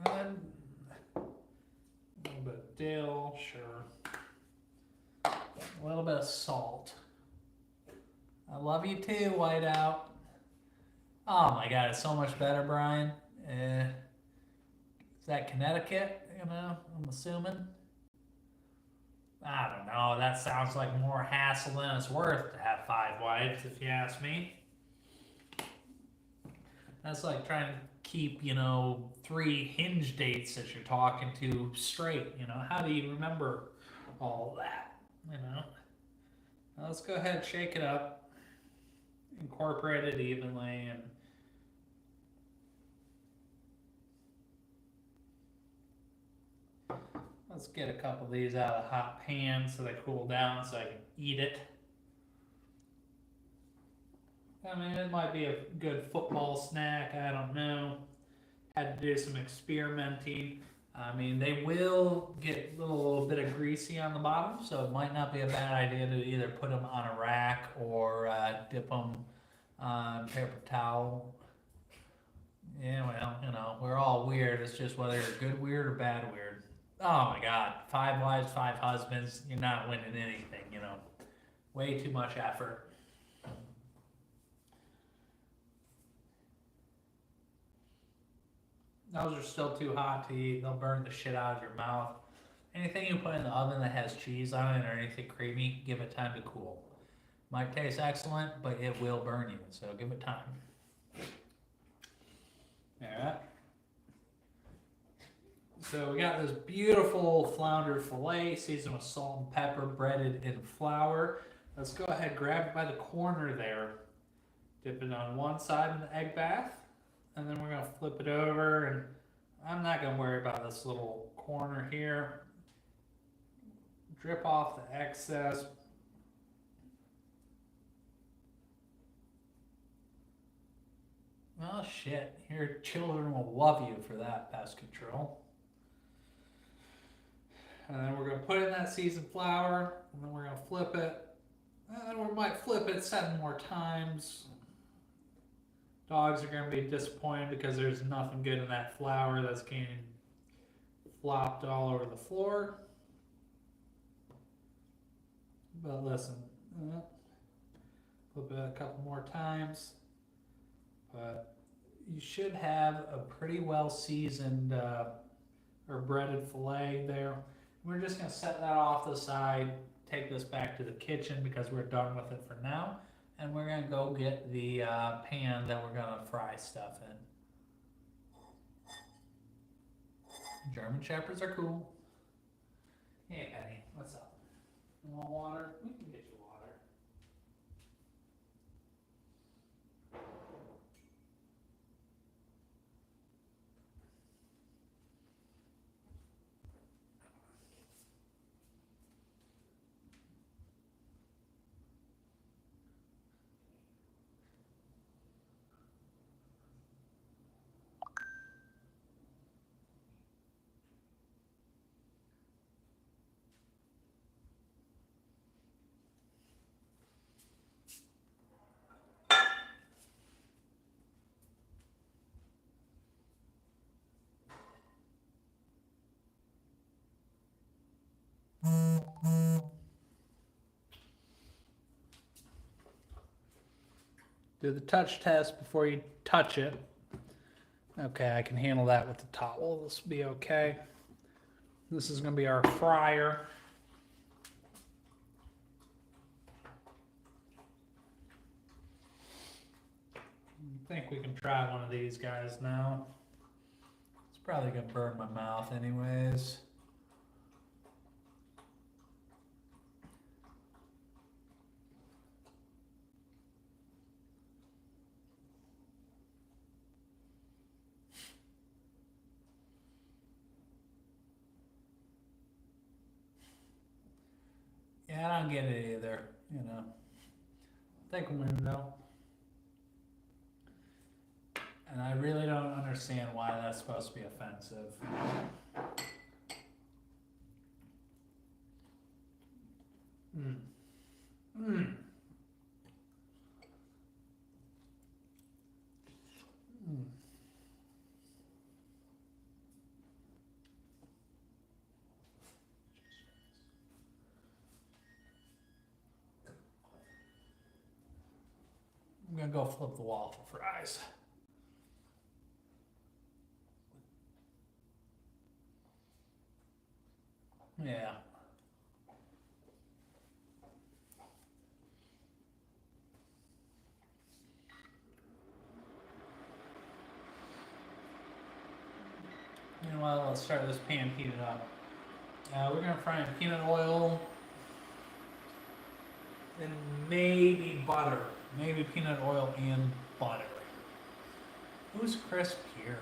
And a little bit of dill, sure. A little bit of salt. I love you too, Whiteout. Oh my God, it's so much better, Brian. Is that Connecticut? I'm assuming. I don't know. That sounds like more hassle than it's worth to have 5 wives, if you ask me. That's like trying to keep, 3 hinge dates that you're talking to straight. How do you remember all that? Now let's go ahead and shake it up, incorporate it evenly, and let's get a couple of these out of the hot pan so they cool down so I can eat it. I mean, it might be a good football snack. I don't know. Had to do some experimenting. I mean, they will get a little bit of greasy on the bottom, so it might not be a bad idea to either put them on a rack or dip them on paper towel. Yeah, well, we're all weird. It's just whether you're good weird or bad weird. Oh my God, 5 wives, 5 husbands. You're not winning anything. Way too much effort. Those are still too hot to eat. They'll burn the shit out of your mouth. Anything you put in the oven that has cheese on it or anything creamy, give it time to cool. Might taste excellent, but it will burn you, so give it time. Alright. So we got this beautiful flounder fillet seasoned with salt and pepper, breaded in flour. Let's go ahead and grab it by the corner there. Dip it on one side in the egg bath. And then we're going to flip it over, and I'm not going to worry about this little corner here. Drip off the excess. Oh shit, your children will love you for that pest control. And then we're going to put in that seasoned flour, and then we're going to flip it. And then we might flip it 7 more times. Dogs are going to be disappointed because there's nothing good in that flour that's getting flopped all over the floor. But listen, flip it a couple more times. But you should have a pretty well seasoned or breaded fillet there. We're just going to set that off to the side, take this back to the kitchen because we're done with it for now. And we're going to go get the pan that we're going to fry stuff in. German Shepherds are cool. Hey, Penny, what's up? You want water? We can get you water. Do the touch test before you touch it. Okay, I can handle that with the towel. This will be okay. This is going to be our fryer. I think we can try one of these guys now. It's probably going to burn my mouth anyways. Yeah, I don't get it either, Take a window. And I really don't understand why that's supposed to be offensive. I'm gonna go flip the waffle fries. Yeah. You know what? Let's start this pan heated up. We're gonna fry in peanut oil and maybe butter. Maybe peanut oil and butter. Who's crisp here?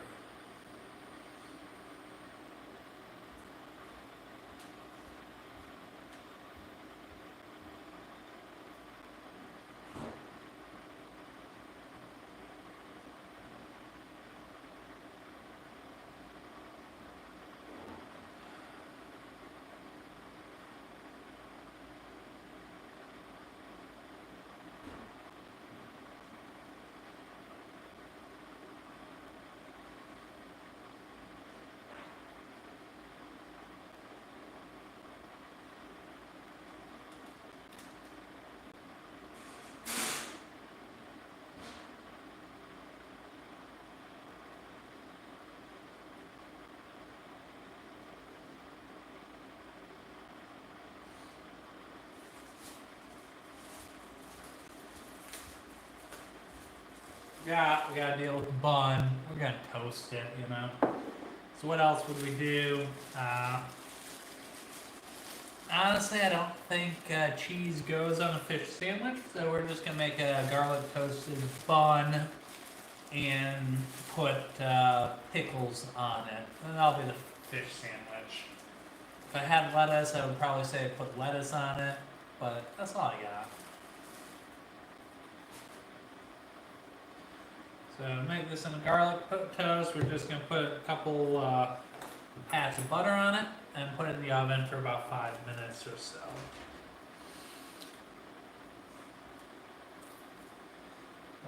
We gotta deal with the bun. We're gonna toast it, you know. So what else would we do? Honestly, I don't think cheese goes on a fish sandwich, so we're just gonna make a garlic toasted bun and put pickles on it. And that'll be the fish sandwich. If I had lettuce, I would probably say put lettuce on it, but that's all I got. So to make this in a garlic toast, we're just gonna put a couple pats of butter on it and put it in the oven for about 5 minutes or so.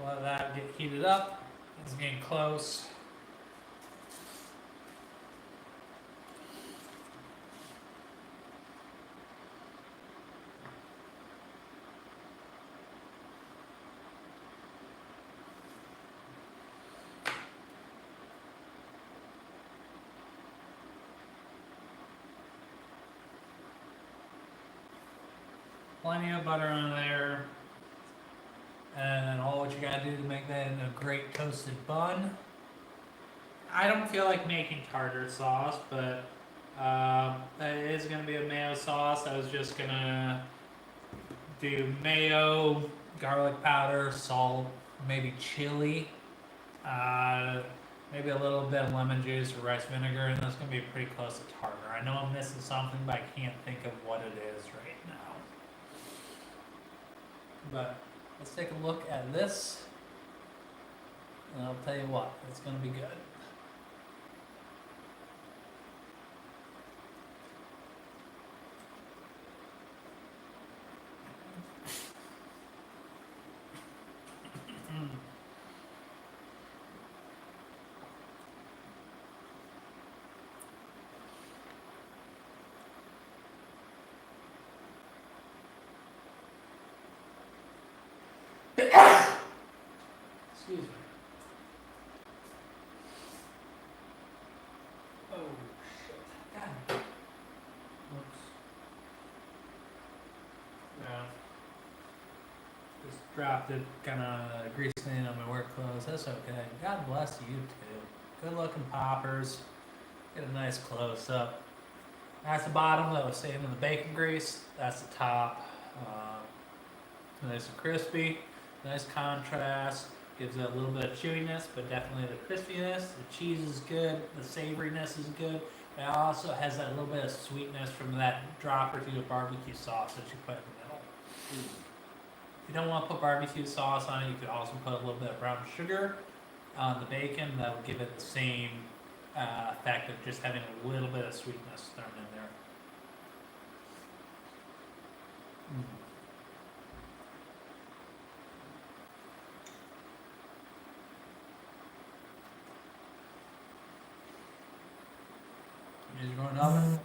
Let that get heated up. It's getting close. Plenty of butter on there. And then all what you gotta do to make that into a great toasted bun. I don't feel like making tartar sauce, but that is gonna be a mayo sauce. I was just gonna do mayo, garlic powder, salt, maybe chili, maybe a little bit of lemon juice or rice vinegar, and that's gonna be pretty close to tartar. I know I'm missing something, but I can't think of what it is right now. But let's take a look at this, and I'll tell you what, it's going to be good. Excuse me. Oh, shit. God. Whoops. Yeah. Just dropped it, kind of grease stain on my work clothes. That's okay. God bless you too. Good looking poppers. Get a nice close up. That's the bottom that was saving in the bacon grease. That's the top. Nice and crispy. Nice contrast. Gives it a little bit of chewiness, but definitely the crispiness. The cheese is good. The savoriness is good. It also has that little bit of sweetness from that drop or two of barbecue sauce that you put in the middle. If you don't want to put barbecue sauce on it, you could also put a little bit of brown sugar on the bacon. That will give it the same effect of just having a little bit of sweetness thrown in there. Is it going oven?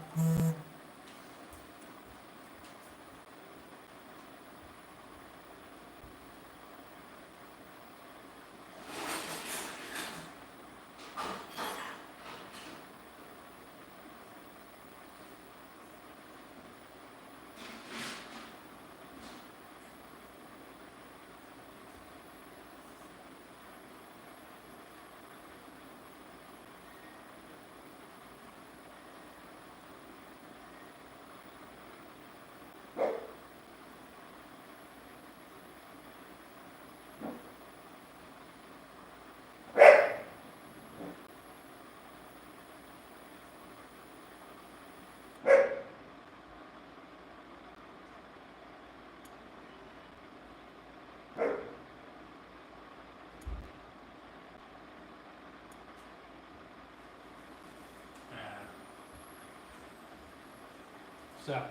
So,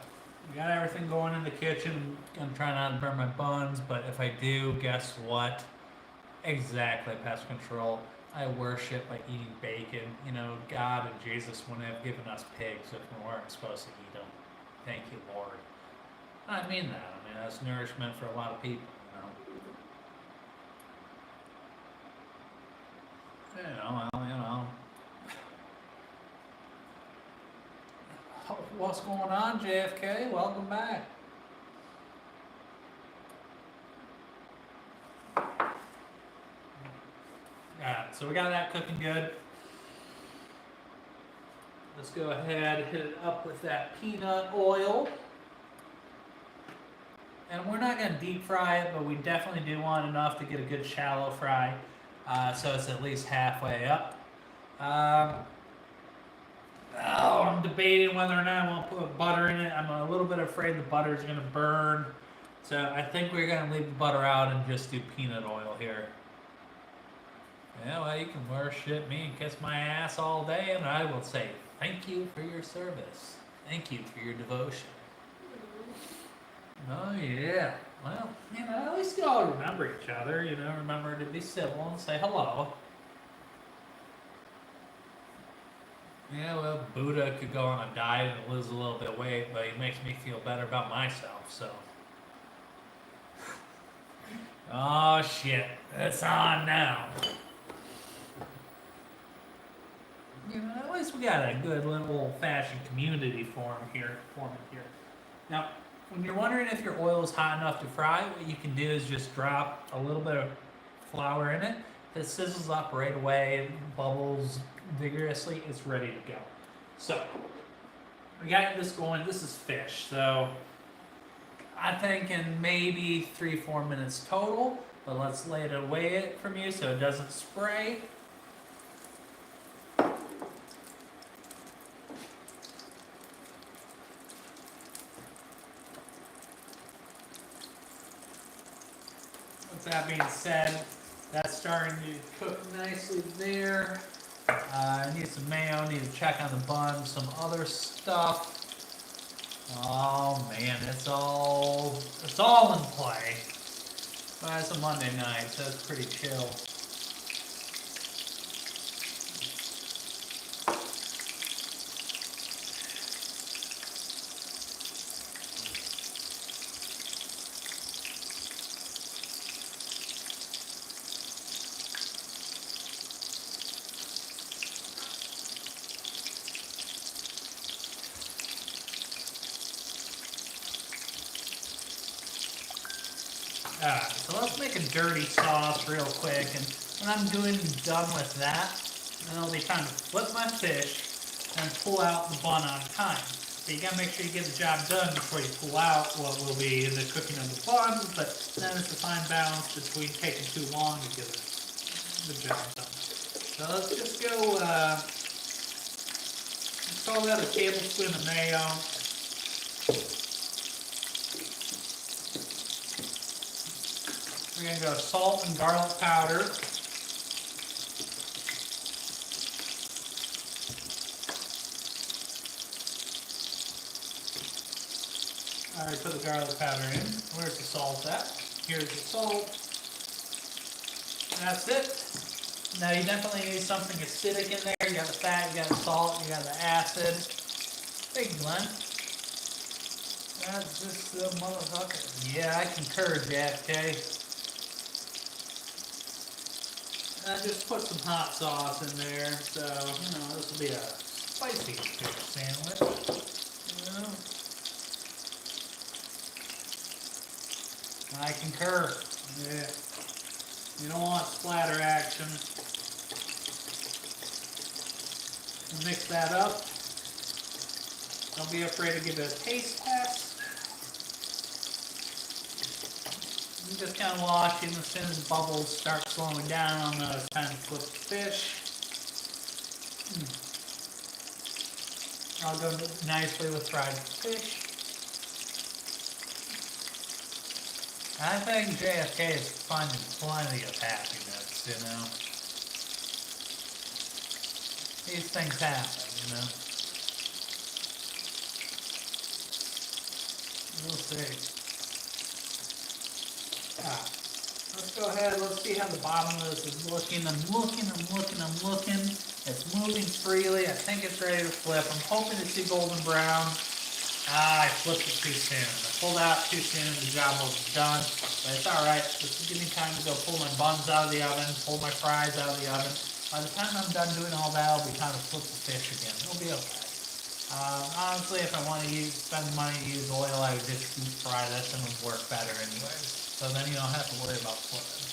we got everything going in the kitchen. I'm trying not to burn my buns, but if I do, guess what? Exactly, pest control. I worship by eating bacon. You know, God and Jesus wouldn't have given us pigs if we weren't supposed to eat them. Thank you, Lord. I mean that. I mean, that's nourishment for a lot of people, you know. Well, you know. What's going on, JFK? Welcome back. Alright, so we got that cooking good. Let's go ahead and hit it up with that peanut oil. And we're not going to deep fry it, but we definitely do want enough to get a good shallow fry. So it's at least halfway up. I'm debating whether or not I want to put butter in it. I'm a little bit afraid the butter is going to burn. So I think we're going to leave the butter out and just do peanut oil here. Yeah, well, you can worship me and kiss my ass all day, and I will say thank you for your service. Thank you for your devotion. Oh, yeah. Well, you know, at least you all remember each other. You know, remember to be civil and say hello. Yeah, well, Buddha could go on a diet and lose a little bit of weight, but he makes me feel better about myself, so. Oh, shit. It's on now. You know, at least we got a good little old-fashioned community forming here. Now, when you're wondering if your oil is hot enough to fry, what you can do is just drop a little bit of flour in it. If it sizzles up right away, bubbles vigorously, it's ready to go. So, we got this going. This is fish, so I think in maybe 3-4 minutes total, but let's lay it away from you so it doesn't spray. With that being said, that's starting to cook nicely there. I need some mayo, need to check on the bun, some other stuff. Oh man, it's all in play. Well, it's a Monday night, so it's pretty chill. So let's make a dirty sauce real quick, and when I'm done with that, then it'll be time to flip my fish and pull out the bun on time. So you gotta make sure you get the job done before you pull out what will be the cooking of the bun, but then it's a fine balance between taking too long to get the job done. So let's just go, let's call that a tablespoon of mayo. We're going to go salt and garlic powder. I already put the garlic powder in. Where's the salt at? Here's the salt. That's it. Now you definitely need something acidic in there. You got the fat, you got the salt, you got the acid. Thank you, Glenn. That's just the motherfucker. Yeah, I concur, JFK. I just put some hot sauce in there, so, you know, this will be a spicy fish sandwich. You know? I concur. Yeah. You don't want splatter action. Mix that up. Don't be afraid to give it a taste test. You just kind of watching as soon as bubbles start slowing down, it's time to flip the fish. I'll go nicely with fried fish. I think JFK is finding plenty of happiness, you know. These things happen, you know. We'll see. Let's go ahead. Let's see how the bottom of this is looking. I'm looking. It's moving freely. I think it's ready to flip. I'm hoping to see golden brown. I flipped it too soon. I pulled out too soon. The job was done. But it's alright. Just give me time to go pull my buns out of the oven, pull my fries out of the oven. By the time I'm done doing all that, I'll be time to flip the fish again. It'll be okay. Honestly, if I want to spend money to use oil, I would just deep fry. That's going to work better anyways. So then you don't have to worry about flipping.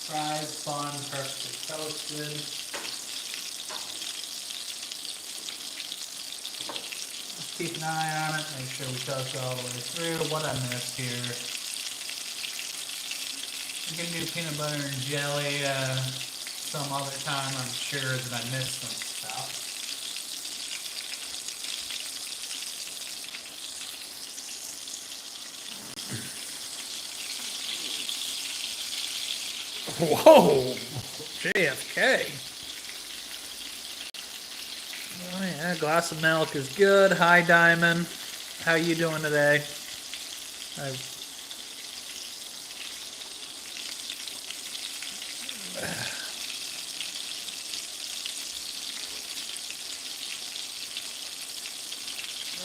Fries, fun, perfectly toasted. Let's keep an eye on it, make sure we toast it all the way through. What I missed here. We can do peanut butter and jelly some other time. I'm sure that I missed some stuff. Whoa! JFK. Oh yeah, a glass of milk is good. Hi, Diamond. How you doing today?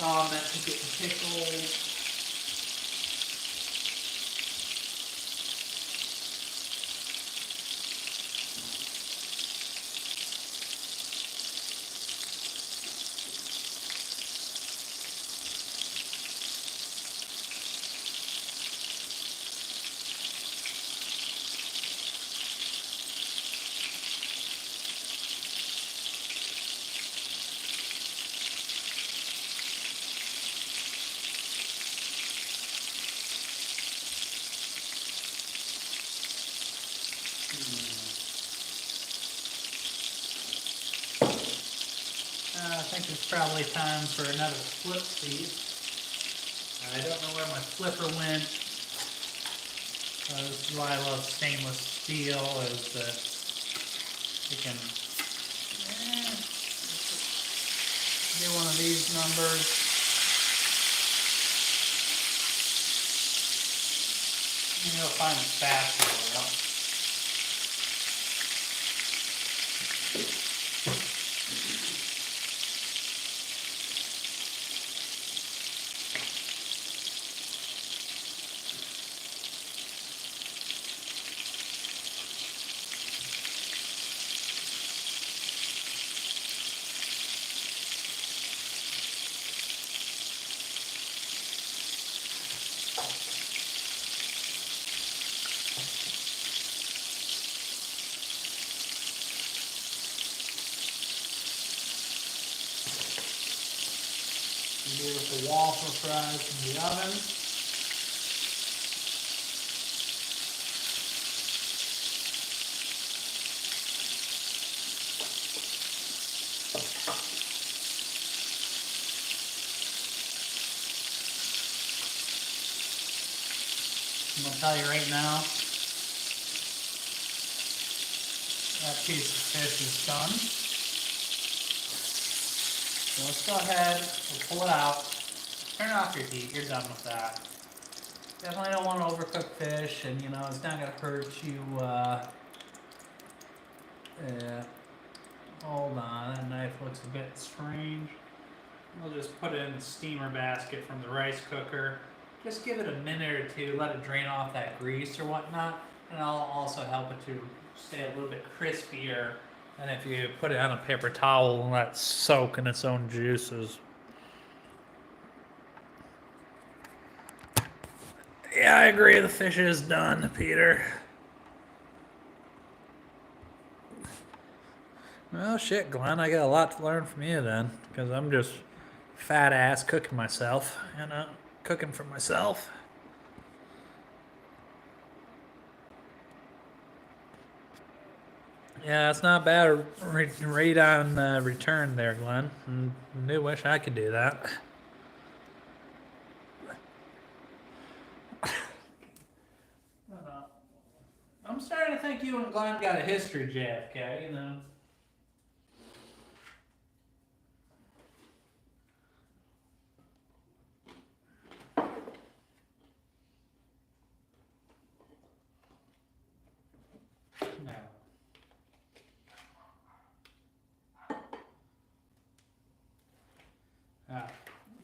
Oh, I meant to get the pickles. I think it's probably time for another flip feed. I don't know where my flipper went. This is why I love stainless steel, is that you can do one of these numbers. And you'll find it faster. Beautiful waffle fries from the oven. I'm gonna tell you right now, that piece of fish is done. So let's go ahead, we'll pull it out. Turn off your heat, you're done with that. Definitely don't want to overcook fish, and you know, it's not gonna hurt you, yeah. Hold on, that knife looks a bit strange. We'll just put it in the steamer basket from the rice cooker. Just give it a minute or two, let it drain off that grease or whatnot, and it'll also help it to stay a little bit crispier than if you put it on a paper towel and let it soak in its own juices. Yeah, I agree, the fish is done, Peter. Well, shit, Glenn, I got a lot to learn from you then, because I'm just fat ass cooking myself, you know, cooking for myself. Yeah, it's not bad read on return there, Glenn. I do wish I could do that. I'm starting to think you and Glenn got a history, JFK, you know.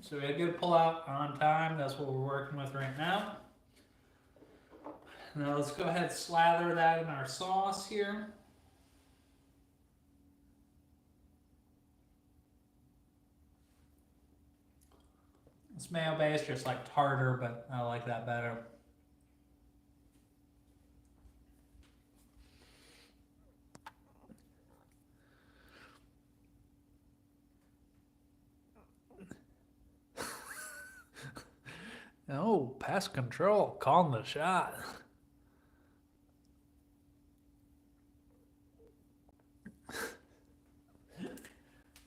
So we had a good pull out on time. That's what we're working with right now. Now let's go ahead and slather that in our sauce here. It's mayo based, just like tartar, but I like that better. Oh, pest control, calling the shot.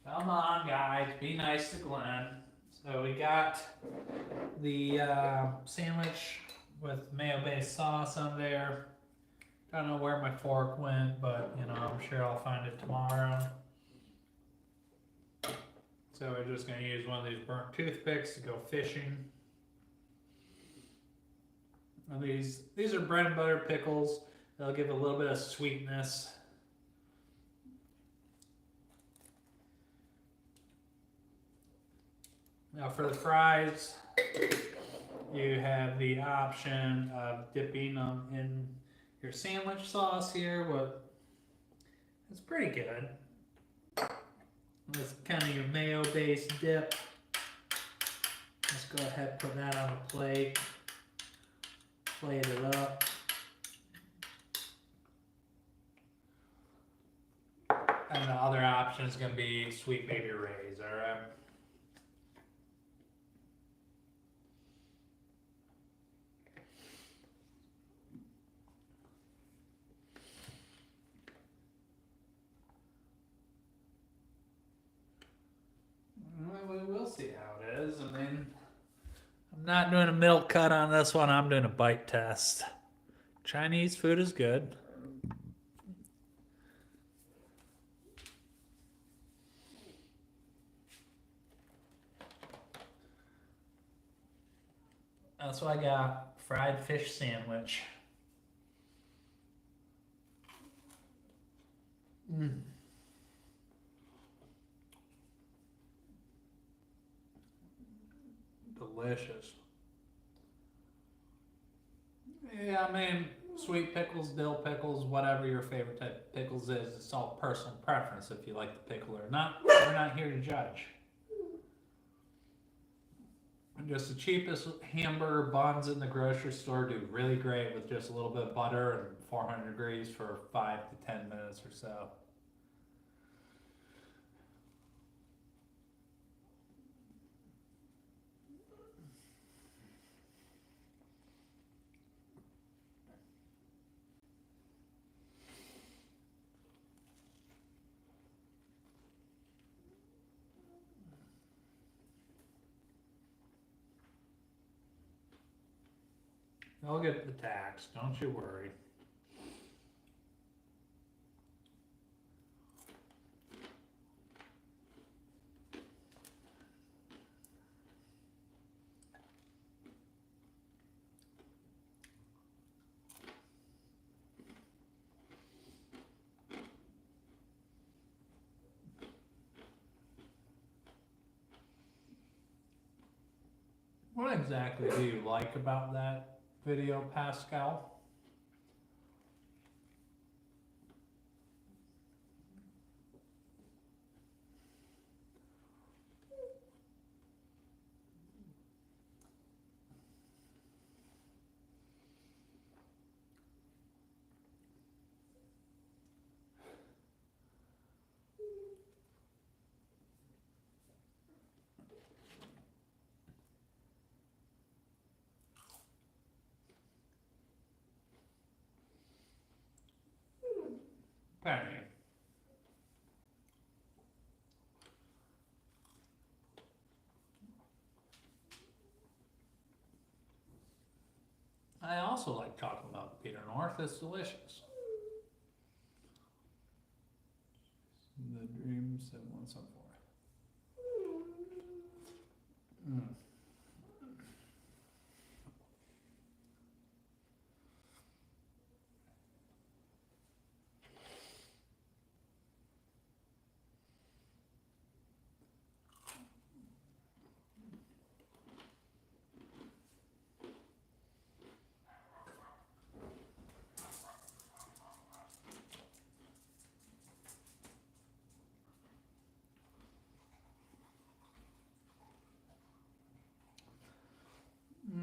Come on, guys, be nice to Glenn. So we got the sandwich with mayo-based sauce on there. Don't know where my fork went, but you know, I'm sure I'll find it tomorrow. So we're just gonna use one of these burnt toothpicks to go fishing. And these are bread and butter pickles. They'll give a little bit of sweetness. Now for the fries, you have the option of dipping them in your sandwich sauce here. It's pretty good. It's kind of your mayo-based dip. Let's go ahead and put that on a plate. Plate it up. And the other option is going to be sweet baby rays, alright? We'll see how it is. I mean, I'm not doing a milk cut on this one. I'm doing a bite test. Chinese food is good. That's what I got. Fried fish sandwich. Delicious. Yeah, I mean, sweet pickles, dill pickles, whatever your favorite type of pickles is, it's all personal preference if you like the pickle or not. We're not here to judge. Just the cheapest hamburger buns in the grocery store do really great with just a little bit of butter and 400 degrees for 5 to 10 minutes or so. I'll get the tax, don't you worry. What exactly do you like about that video, Pascal? Penny. I also like talking about Peter North. It's delicious. The dream 7174. Mm.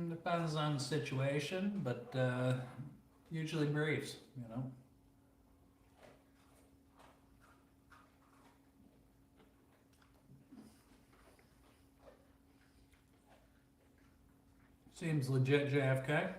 Depends on the situation, but usually briefs, you know. Seems legit, JFK.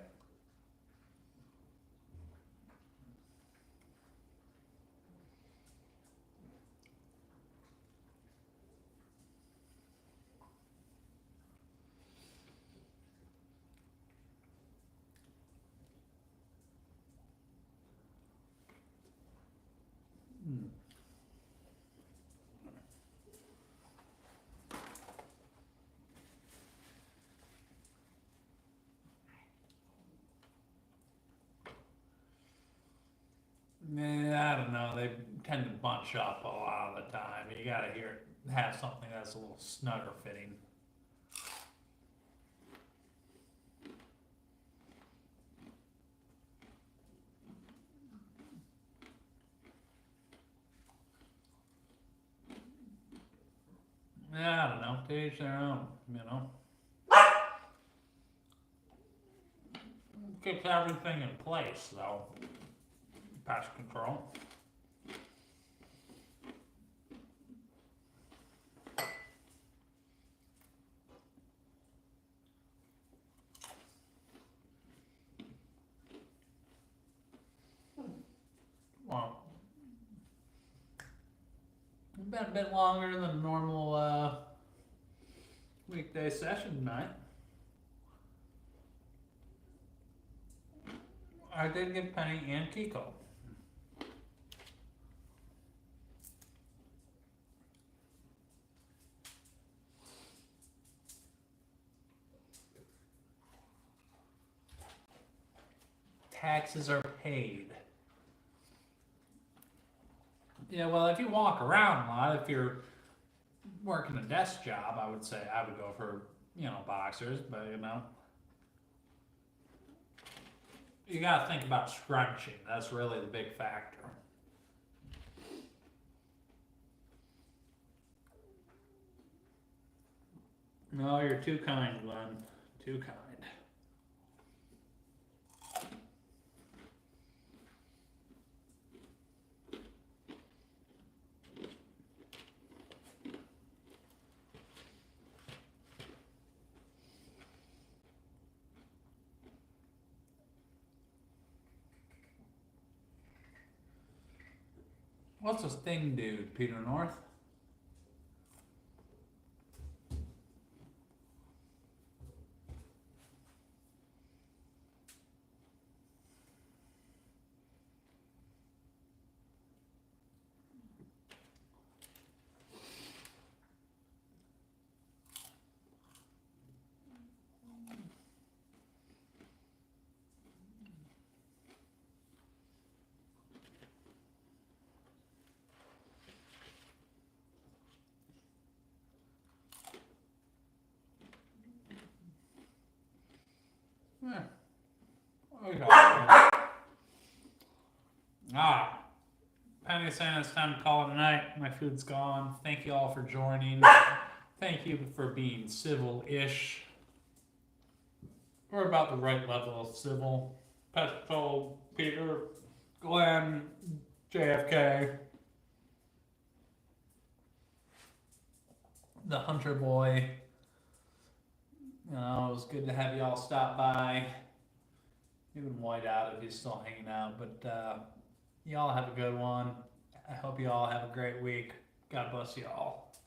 Hmm. Yeah, I don't know. They tend to bunch up a lot of the time. You gotta have something that's a little snugger fitting. Yeah, I don't know. To each their own, you know. Keeps everything in place, though. Pest control. Well, it's been a bit longer than normal weekday session tonight. I did get Penny and Kiko. Taxes are paid. Yeah, well, if you walk around a lot, if you're working a desk job, I would say I would go for, boxers, but you gotta think about scrunching. That's really the big factor. No, you're too kind, Glenn. Too kind. What's this thing, dude, Peter North? I think it's time to call it a night. My food's gone. Thank you all for joining. Thank you for being civil-ish. We're about the right level of civil. Petrol, Peter, Glenn, JFK. The Hunter Boy. You know, it was good to have you all stop by. Even White out if he's still hanging out, but you all have a good one. I hope you all have a great week. God bless you all.